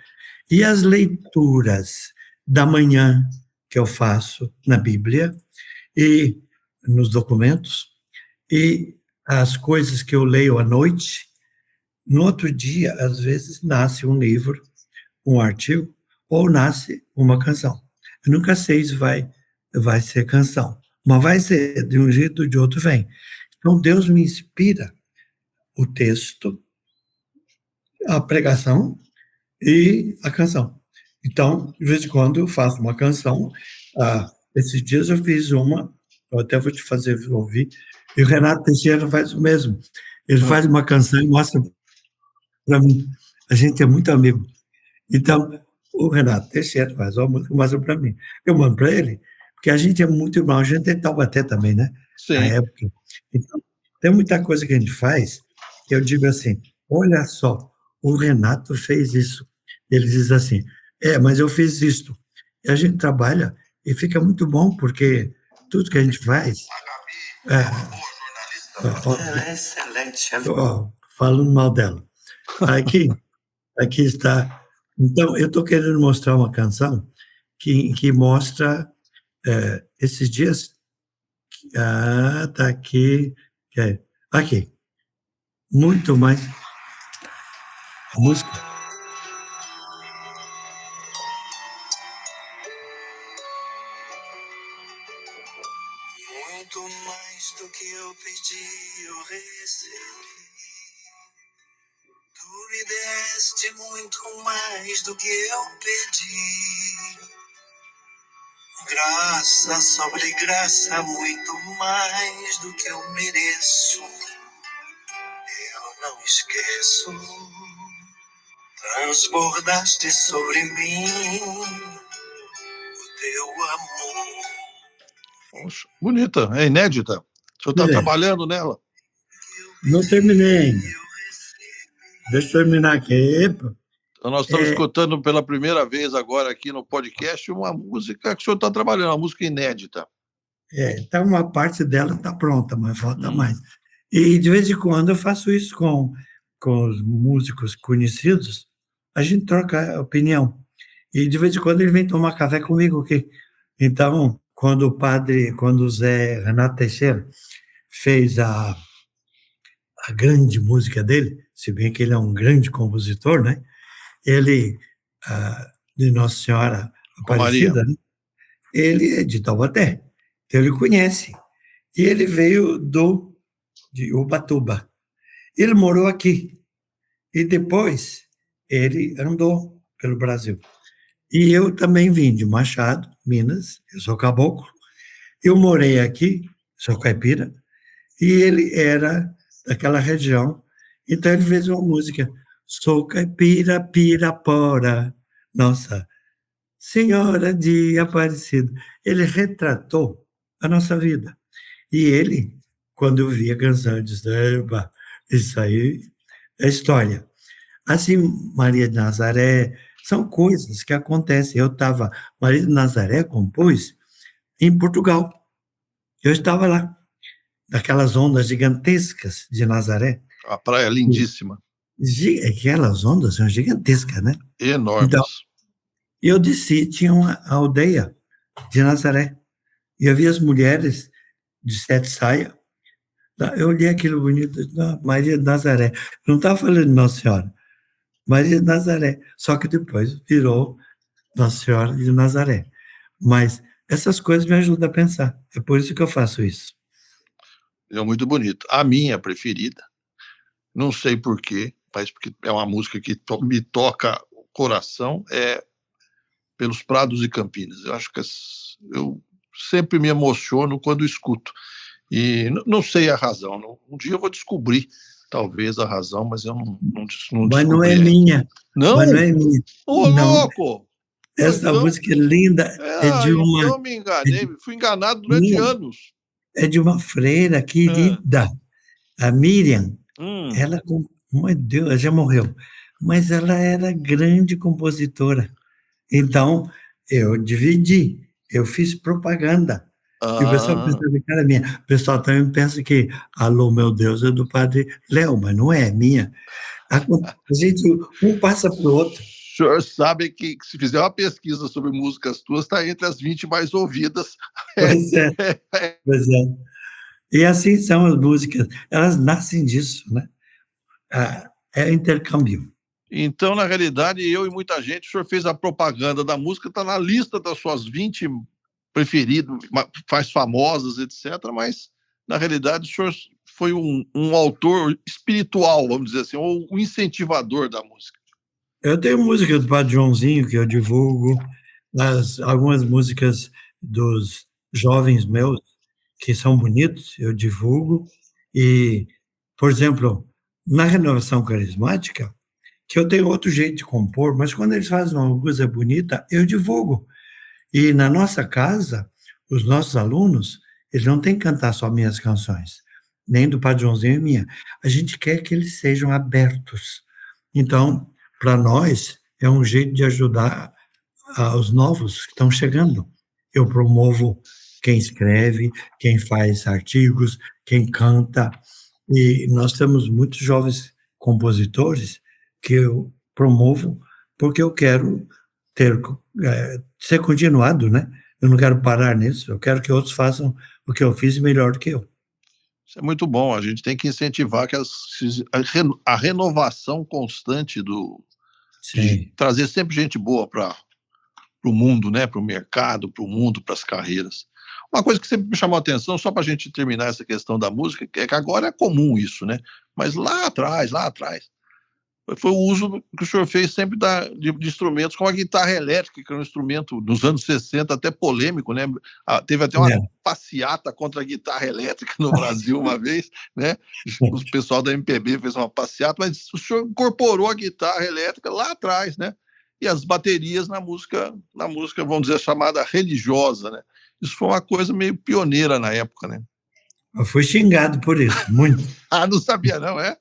E as leituras da manhã que eu faço na Bíblia e nos documentos, E as coisas que eu leio à noite, no outro dia, às vezes, nasce um livro, um artigo, ou nasce uma canção. Eu nunca sei se vai ser canção, mas vai ser, de um jeito ou de outro vem. Então, Deus me inspira o texto, a pregação e a canção. Então, de vez em quando, eu faço uma canção. Esses dias eu fiz uma, eu até vou te fazer ouvir, e o Renato Teixeira faz o mesmo. Ele faz uma canção e mostra para mim. A gente é muito amigo. Então, o Renato Teixeira faz uma música, mostra para mim. Eu mando para ele, porque a gente é muito irmão. A gente é de Taubaté também, né? Sim. Na época. Então, tem muita coisa que a gente faz que eu digo assim, olha só, o Renato fez isso. Ele diz assim, mas eu fiz isto. E a gente trabalha e fica muito bom, porque tudo que a gente faz... excelente. Falando mal dela. Aqui está. Então, eu estou querendo mostrar uma canção que mostra esses dias... Está aqui. Aqui. Muito mais... A música... Muito mais do que eu pedi, eu recebi. Tu me deste muito mais do que eu pedi. Graça sobre graça, muito mais do que eu mereço. Eu não esqueço. Transbordaste sobre mim o teu amor. Poxa, bonita, é inédita. O senhor está trabalhando nela? Não terminei ainda. Deixa eu terminar aqui. Então, nós estamos escutando pela primeira vez agora aqui no podcast uma música que o senhor está trabalhando, uma música inédita. Então uma parte dela está pronta, mas falta mais. E de vez em quando eu faço isso com os músicos conhecidos, a gente troca opinião. E de vez em quando ele vem tomar café comigo aqui. Então, quando o Zé Renato Teixeira fez a grande música dele, se bem que ele é um grande compositor, né? Ele, de Nossa Senhora Aparecida, né? Ele é de Taubaté, então ele conhece. E ele veio de Ubatuba. Ele morou aqui. E depois ele andou pelo Brasil. E eu também vim de Machado, Minas, eu sou caboclo. Eu morei aqui, sou caipira, e ele era daquela região. Então ele fez uma música, sou caipira, Pirapora, Nossa Senhora de Aparecida. Ele retratou a nossa vida. E ele, quando eu vi a canção, eu disse, isso aí é história. Assim, Maria de Nazaré, são coisas que acontecem. Maria de Nazaré compôs em Portugal. Eu estava lá, naquelas ondas gigantescas de Nazaré. A praia é lindíssima. Aquelas ondas são gigantescas, né? Enormes. Então, eu desci, tinha uma aldeia de Nazaré. E eu vi as mulheres de sete saias. Eu olhei aquilo bonito, Maria de Nazaré. Eu não estava falando de Nossa Senhora. Maria de Nazaré. Só que depois virou Nossa Senhora de Nazaré. Mas essas coisas me ajudam a pensar. É por isso que eu faço isso. É muito bonito. A minha preferida, não sei porquê, mas porque é uma música que me toca o coração, é Pelos Prados e Campinas. Eu acho que eu sempre me emociono quando escuto. E não sei a razão. Um dia eu vou descobrir, talvez, a razão, mas eu não descobri. Mas não é minha. Não? Mas não é minha. Ô, não. Louco! Essa música é linda. É de uma... Eu me enganei. Fui enganado durante anos. É de uma freira querida, a Miriam. Ela, meu Deus, ela já morreu. Mas ela era grande compositora. Então, eu dividi. Eu fiz propaganda. E o pessoal pensa que era minha. O pessoal também pensa que, alô, meu Deus, é do padre Léo, mas não é minha. A gente, um passa para o outro. O senhor sabe que se fizer uma pesquisa sobre músicas tuas, está entre as 20 mais ouvidas. Pois é. Pois é. E assim são as músicas, elas nascem disso, né? É intercâmbio. Então, na realidade, eu e muita gente, o senhor fez a propaganda da música, está na lista das suas 20 preferidas, mais famosas, etc., mas, na realidade, o senhor foi um autor espiritual, vamos dizer assim, ou um incentivador da música. Eu tenho música do Padre Joãozinho que eu divulgo, algumas músicas dos jovens meus que são bonitos, eu divulgo. E, por exemplo, na renovação carismática, que eu tenho outro jeito de compor, mas quando eles fazem uma coisa bonita, eu divulgo. E na nossa casa, os nossos alunos, eles não têm que cantar só minhas canções, nem do Padre Joãozinho e minha. A gente quer que eles sejam abertos. Então, para nós, é um jeito de ajudar os novos que estão chegando. Eu promovo quem escreve, quem faz artigos, quem canta, e nós temos muitos jovens compositores que eu promovo porque eu quero ser continuado, né? Eu não quero parar nisso, eu quero que outros façam o que eu fiz melhor do que eu. Isso é muito bom, a gente tem que incentivar a renovação constante de trazer sempre gente boa para o mundo, né? Para o mercado, para o mundo, para as carreiras. Uma coisa que sempre me chamou a atenção, só para a gente terminar essa questão da música, é que agora é comum isso, né? Mas lá atrás, foi o uso que o senhor fez sempre de instrumentos, como a guitarra elétrica, que era um instrumento dos anos 60 até polêmico, né? Teve até uma passeata contra a guitarra elétrica no Brasil uma vez, né? O pessoal da MPB fez uma passeata, mas o senhor incorporou a guitarra elétrica lá atrás, né? E as baterias na música, vamos dizer, chamada religiosa, né? Isso foi uma coisa meio pioneira na época, né? Eu fui xingado por isso, muito. Não sabia não, é?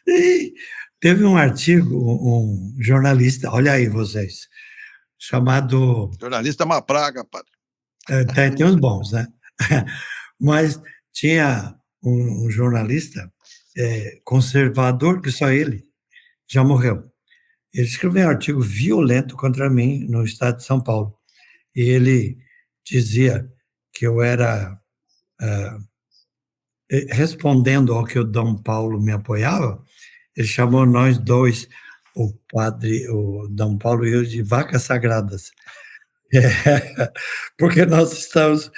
E teve um artigo, um jornalista, olha aí vocês, chamado... Jornalista é uma praga, padre. Tem uns bons, né? Mas tinha um jornalista conservador, que só ele, já morreu. Ele escreveu um artigo violento contra mim no estado de São Paulo. E ele dizia que eu era, respondendo ao que o Dom Paulo me apoiava, ele chamou nós dois, o Dom Paulo e eu, de vacas sagradas. Porque nós estamos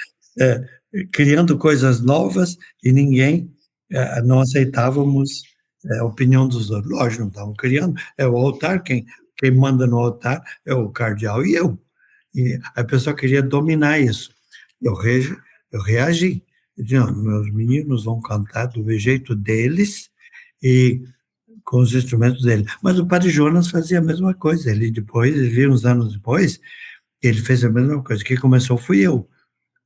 criando coisas novas e ninguém, não aceitávamos a opinião dos outros. Lógico, não estamos criando, é o altar, quem manda no altar é o cardeal e eu. E a pessoa queria dominar isso. Eu reagi. Eu disse, não, meus meninos vão cantar do jeito deles e com os instrumentos dele. Mas o Padre Jonas fazia a mesma coisa. Ele uns anos depois, ele fez a mesma coisa. Quem começou fui eu.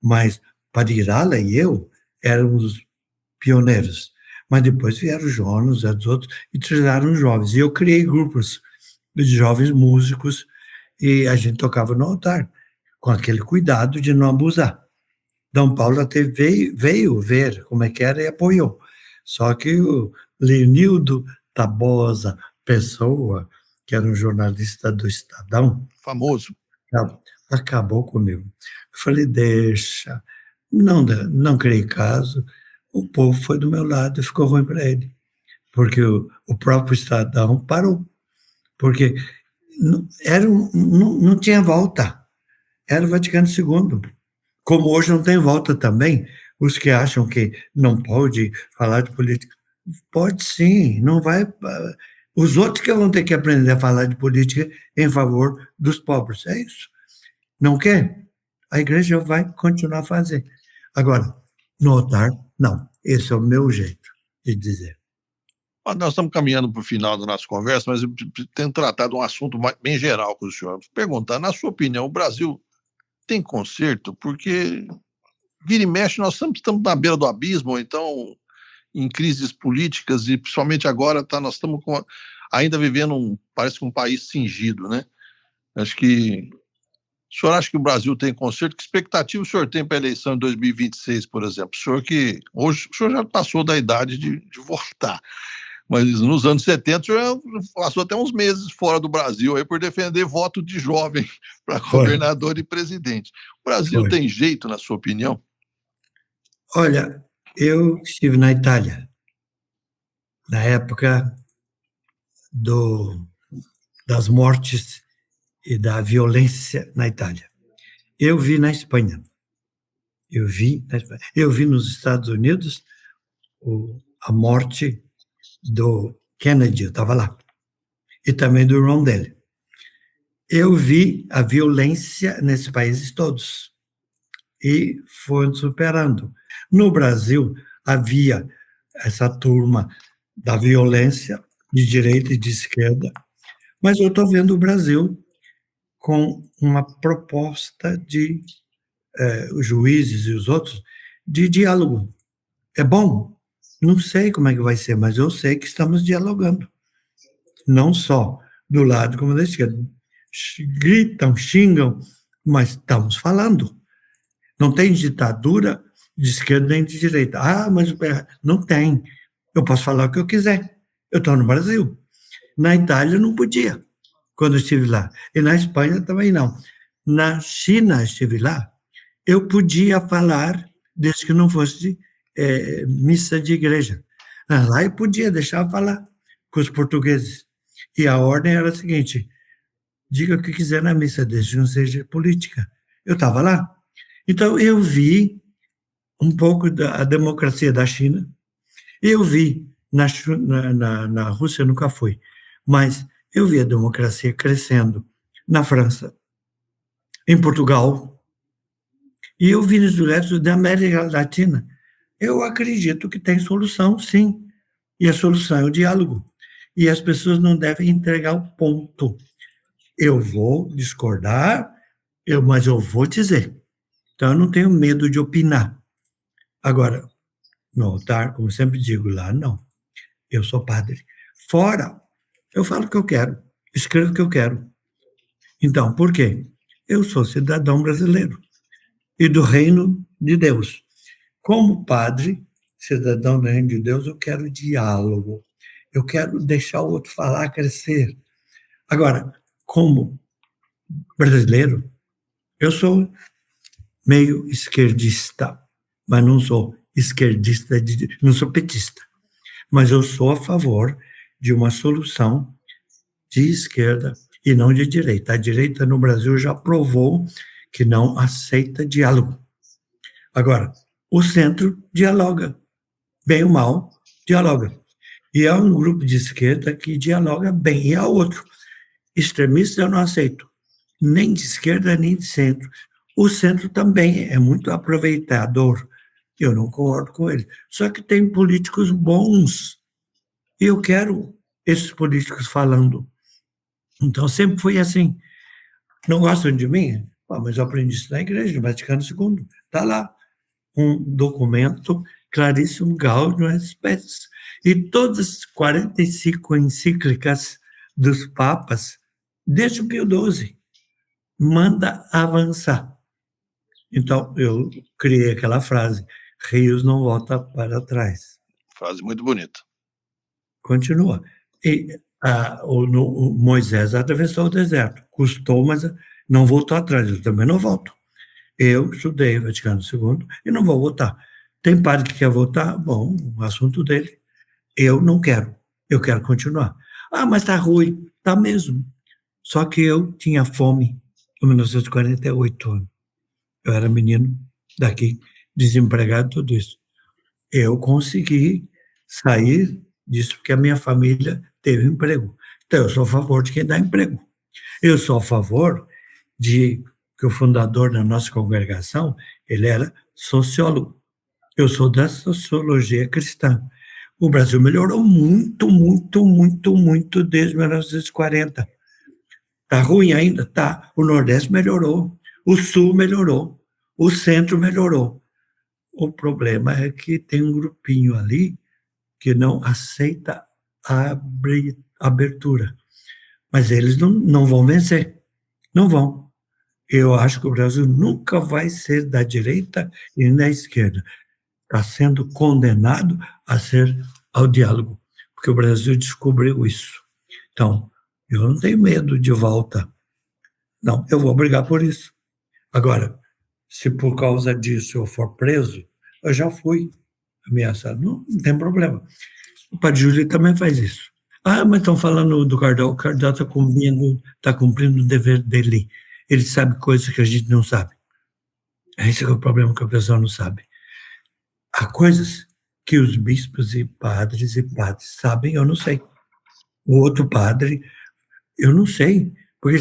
Mas Padre Irala e eu éramos os pioneiros. Mas depois vieram os Jonas, os outros, e treinaram os jovens. E eu criei grupos de jovens músicos e a gente tocava no altar, com aquele cuidado de não abusar. Dom Paulo até veio ver como é que era e apoiou. Só que o Lenildo Tabosa Pessoa, que era um jornalista do Estadão, famoso, acabou comigo. Eu falei, deixa, não criei caso, o povo foi do meu lado e ficou ruim para ele. Porque o próprio Estadão parou. Porque não tinha volta. Era o Vaticano II. Como hoje não tem volta também, os que acham que não pode falar de política. Pode sim, não vai... Os outros que vão ter que aprender a falar de política em favor dos pobres. É isso. Não quer? A igreja vai continuar a fazer. Agora, no altar, não. Esse é o meu jeito de dizer. Nós estamos caminhando para o final da nossa conversa, mas eu tenho tratado um assunto bem geral com o senhor. Perguntar, na sua opinião, o Brasil tem conserto? Porque vira e mexe, nós estamos na beira do abismo, ou então em crises políticas, e principalmente agora nós estamos ainda vivendo, parece que um país cingido, né? Acho que... O senhor acha que o Brasil tem conserto? Que expectativa o senhor tem para a eleição de 2026, por exemplo? Hoje o senhor já passou da idade de votar, mas nos anos 70 o senhor passou até uns meses fora do Brasil aí por defender voto de jovem para governador e presidente. O Brasil tem jeito, na sua opinião? Olha, Eu estive na Itália, na época das mortes e da violência na Itália. Eu vi na Espanha. Eu vi nos Estados Unidos a morte do Kennedy, eu estava lá, e também do irmão dele. Eu vi a violência nesses países todos e foi superando. No Brasil, havia essa turma da violência de direita e de esquerda, mas eu estou vendo o Brasil com uma proposta de os juízes e os outros de diálogo. É bom? Não sei como é que vai ser, mas eu sei que estamos dialogando. Não só do lado como da esquerda. Gritam, xingam, mas estamos falando. Não tem ditadura de esquerda nem de direita. Ah, mas não tem. Eu posso falar o que eu quiser. Eu estou no Brasil. Na Itália não podia, quando eu estive lá. E na Espanha também não. Na China estive lá. Eu podia falar, desde que não fosse missa de igreja. Lá eu podia deixar falar com os portugueses. E a ordem era a seguinte: diga o que quiser na missa, desde que não seja política. Eu estava lá. Então, eu vi um pouco da democracia da China. Eu vi, na Rússia nunca fui, mas eu vi a democracia crescendo na França, em Portugal, e eu vi nos lugares da América Latina. Eu acredito que tem solução, sim, e a solução é o diálogo. E as pessoas não devem entregar o ponto. Eu vou discordar, mas eu vou dizer. Então, eu não tenho medo de opinar. Agora, no altar, como sempre digo lá, não. Eu sou padre. Fora, eu falo o que eu quero, escrevo o que eu quero. Então, por quê? Eu sou cidadão brasileiro e do reino de Deus. Como padre, cidadão do reino de Deus, eu quero diálogo. Eu quero deixar o outro falar, crescer. Agora, como brasileiro, eu sou meio esquerdista, mas não sou esquerdista, não sou petista. Mas eu sou a favor de uma solução de esquerda e não de direita. A direita no Brasil já provou que não aceita diálogo. Agora, o centro dialoga, bem ou mal, dialoga. E há um grupo de esquerda que dialoga bem, e há outro. Extremista eu não aceito, nem de esquerda, nem de centro. O centro também é muito aproveitador, eu não concordo com ele. Só que tem políticos bons, e eu quero esses políticos falando. Então, sempre foi assim. Não gostam de mim? Mas eu aprendi isso na igreja, no Vaticano II. Está lá um documento claríssimo, Gaudium et Spes. E todas as 45 encíclicas dos papas, desde o Pio XII, manda avançar. Então, eu criei aquela frase: rios não voltam para trás. Frase muito bonita. Continua. E o Moisés atravessou o deserto. Custou, mas não voltou atrás. Eu também não volto. Eu estudei o Vaticano II e não vou voltar. Tem padre que quer voltar? Bom, o assunto dele. Eu não quero. Eu quero continuar. Ah, mas está ruim. Está mesmo. Só que eu tinha fome em 1948. Eu era menino daqui, desempregado, tudo isso. Eu consegui sair disso porque a minha família teve emprego. Então, eu sou a favor de quem dá emprego. Eu sou a favor de que o fundador da nossa congregação, ele era sociólogo. Eu sou da sociologia cristã. O Brasil melhorou muito, muito, muito, muito desde 1940. Está ruim ainda? Tá. O Nordeste melhorou, o Sul melhorou, o Centro melhorou. O problema é que tem um grupinho ali que não aceita a abertura. Mas eles não vão vencer. Não vão. Eu acho que o Brasil nunca vai ser da direita e nem da esquerda. Está sendo condenado a ser ao diálogo, porque o Brasil descobriu isso. Então, eu não tenho medo de volta. Não, eu vou brigar por isso. Agora, se por causa disso eu for preso, eu já fui. ameaçado. Não, não tem problema. O padre Júlio também faz isso. Ah, mas estão falando do Cardeal. O Cardeal está cumprindo o dever dele. Ele sabe coisas que a gente não sabe. Esse é o problema que o pessoal não sabe. Há coisas que os bispos e padres sabem, eu não sei. O outro padre, eu não sei, porque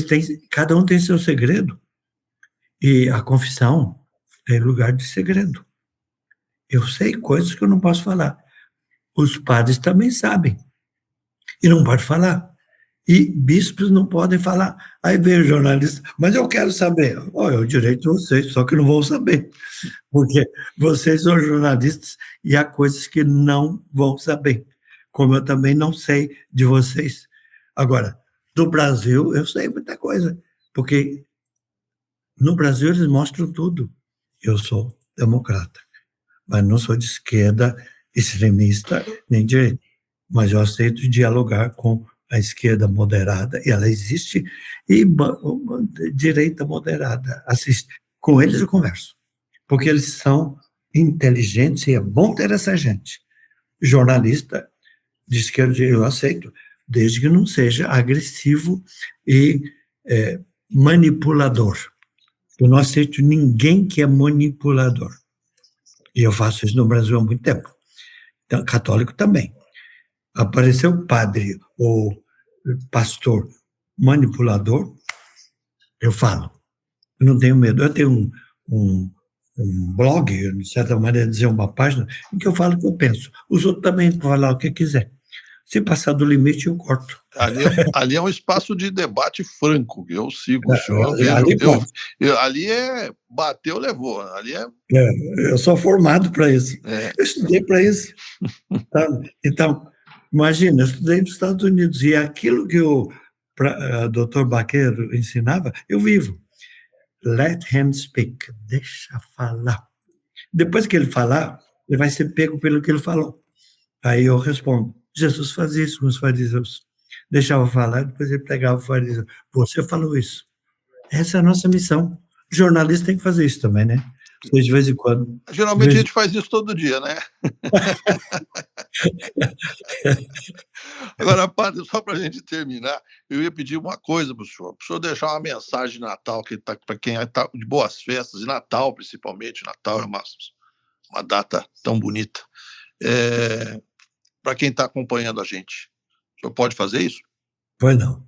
cada um tem seu segredo. E a confissão é lugar de segredo. Eu sei coisas que eu não posso falar. Os padres também sabem. E não pode falar. E bispos não podem falar. Aí vem o jornalista, mas eu quero saber. É o direito de vocês, só que não vão saber. Porque vocês são jornalistas e há coisas que não vão saber. Como eu também não sei de vocês. Agora, do Brasil, eu sei muita coisa. Porque no Brasil eles mostram tudo. Eu sou democrata, mas não sou de esquerda, extremista, nem direita. Mas eu aceito dialogar com a esquerda moderada, e ela existe, e direita moderada, assiste. Com eles eu converso, porque eles são inteligentes e é bom ter essa gente. Jornalista de esquerda eu aceito, desde que não seja agressivo e manipulador. Eu não aceito ninguém que é manipulador. E eu faço isso no Brasil há muito tempo. Então, católico também. Apareceu padre ou pastor manipulador, eu falo. Eu não tenho medo. Eu tenho um blog, de certa maneira, dizer uma página, em que eu falo o que eu penso. Os outros também podem falar o que quiser. Se passar do limite, eu corto. Ali é um espaço de debate franco, eu sigo o senhor. Ali é bateu, levou. Ali eu sou formado para isso. Eu estudei para isso. Então, imagina, eu estudei nos Estados Unidos e aquilo que o Dr. Baqueiro ensinava, eu vivo. Let him speak. Deixa falar. Depois que ele falar, ele vai ser pego pelo que ele falou. Aí eu respondo. Jesus fazia isso com os fariseus. Deixava falar, depois ele pegava o fariseu. Você falou isso. Essa é a nossa missão. O jornalista tem que fazer isso também, né? De vez em quando. Geralmente a gente faz isso todo dia, né? Agora, padre, só para a gente terminar, eu ia pedir uma coisa para o senhor deixar uma mensagem de Natal, que para quem está de boas festas, de Natal principalmente. Natal é uma data tão bonita. Para quem está acompanhando a gente. O senhor pode fazer isso? Pois não.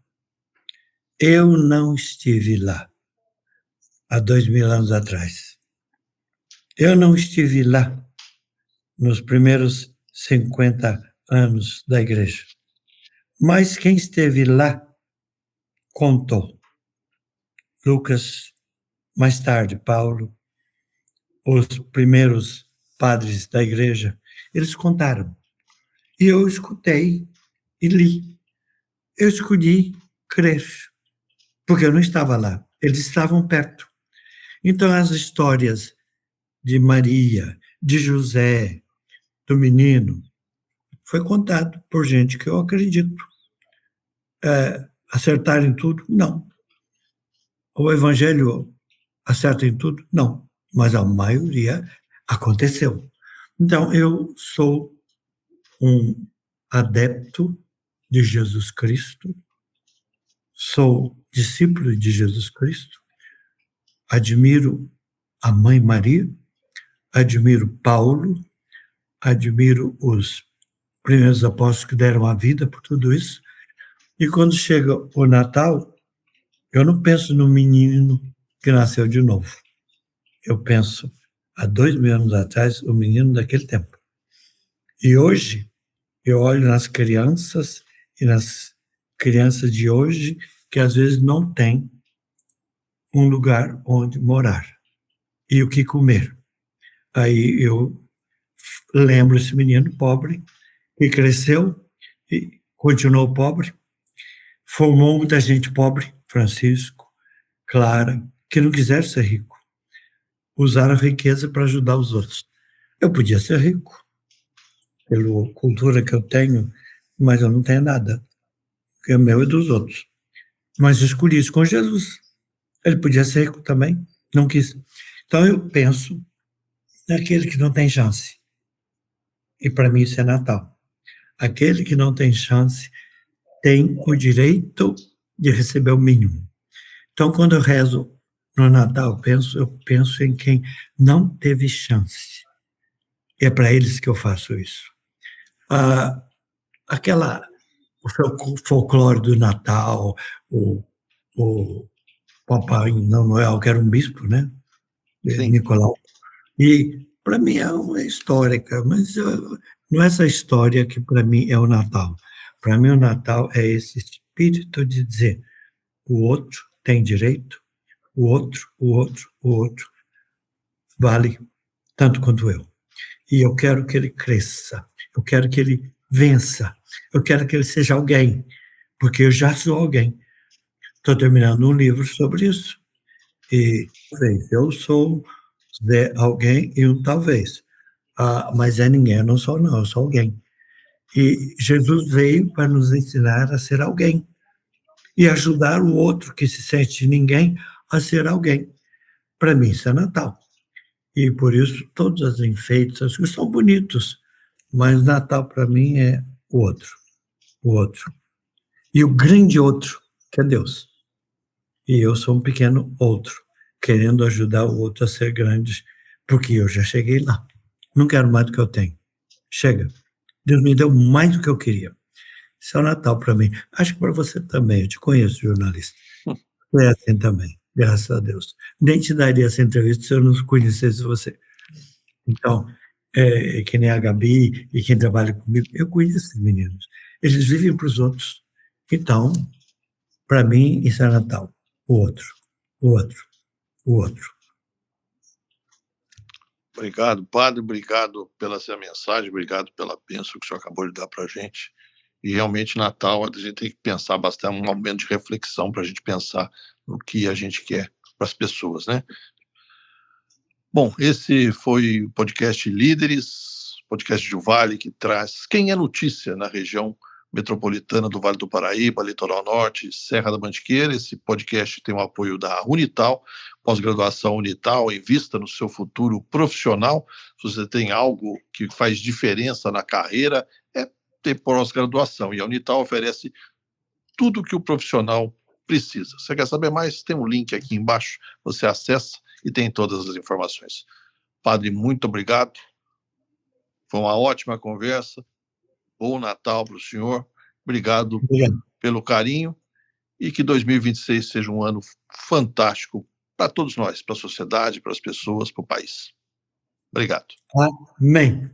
Eu não estive lá há 2000 anos atrás. Eu não estive lá nos primeiros 50 anos da igreja. Mas quem esteve lá contou. Lucas, mais tarde, Paulo, os primeiros padres da igreja, eles contaram. E eu escutei e li. Eu escolhi crer, porque eu não estava lá. Eles estavam perto. Então, as histórias de Maria, de José, do menino, foi contado por gente que eu acredito. Acertar em tudo? Não. O evangelho acerta em tudo? Não. Mas a maioria aconteceu. Então, eu sou um adepto de Jesus Cristo, sou discípulo de Jesus Cristo, admiro a Mãe Maria, admiro Paulo, admiro os primeiros apóstolos que deram a vida por tudo isso, e quando chega o Natal, eu não penso no menino que nasceu de novo. Eu penso, há 2000 anos atrás, o menino daquele tempo. E hoje, eu olho nas crianças e nas crianças de hoje que às vezes não têm um lugar onde morar e o que comer. Aí eu lembro esse menino pobre que cresceu e continuou pobre, formou muita gente pobre, Francisco, Clara, que não quiseram ser rico, usaram a riqueza para ajudar os outros. Eu podia ser rico, pela cultura que eu tenho, mas eu não tenho nada, que é meu e dos outros. Mas eu escolhi isso com Jesus. Ele podia ser rico também, não quis. Então eu penso naquele que não tem chance. E para mim isso é Natal. Aquele que não tem chance tem o direito de receber o mínimo. Então, quando eu rezo no Natal, eu penso em quem não teve chance. É para eles que eu faço isso. Ah, o folclore do Natal, o Papai Noel, que era um bispo, né? Sim. Nicolau. E para mim é uma histórica, mas não é essa história que para mim é o Natal. Para mim o Natal é esse espírito de dizer o outro tem direito, o outro vale tanto quanto eu. E eu quero que ele cresça, eu quero que ele vença, eu quero que ele seja alguém, porque eu já sou alguém. Estou terminando um livro sobre isso. E talvez eu sou alguém e um talvez. Mas é ninguém, eu não sou não, eu sou alguém. E Jesus veio para nos ensinar a ser alguém e ajudar o outro que se sente ninguém a ser alguém. Para mim isso é Natal. E por isso todos os enfeites as coisas são bonitos, mas Natal para mim é o outro. E o grande outro, que é Deus. E eu sou um pequeno outro, querendo ajudar o outro a ser grande, porque eu já cheguei lá. Não quero mais do que eu tenho. Chega. Deus me deu mais do que eu queria. Isso é o Natal para mim. Acho que para você também. Eu te conheço, jornalista. É assim também, graças a Deus. Nem te daria essa entrevista se eu não conhecesse você. Então, que nem a Gabi e quem trabalha comigo, eu conheço esses meninos. Eles vivem para os outros. Então, para mim, isso é Natal. O outro. Obrigado, padre, obrigado pela sua mensagem, obrigado pela bênção que o senhor acabou de dar para a gente. E realmente, Natal, a gente tem que pensar bastante, um momento de reflexão para a gente pensar no que a gente quer para as pessoas, né? Bom, esse foi o podcast Líderes, podcast de Vale, que traz quem é notícia na região metropolitana do Vale do Paraíba, Litoral Norte, Serra da Mantiqueira. Esse podcast tem o apoio da Unital, pós-graduação Unital, invista no seu futuro profissional. Se você tem algo que faz diferença na carreira, é ter pós-graduação, e a Unital oferece tudo que o profissional precisa. Você quer saber mais? Tem um link aqui embaixo, você acessa e tem todas as informações. Padre, muito obrigado. Foi uma ótima conversa. Bom Natal para o senhor. Obrigado pelo carinho e que 2026 seja um ano fantástico para todos nós, para a sociedade, para as pessoas, para o país. Obrigado. Amém.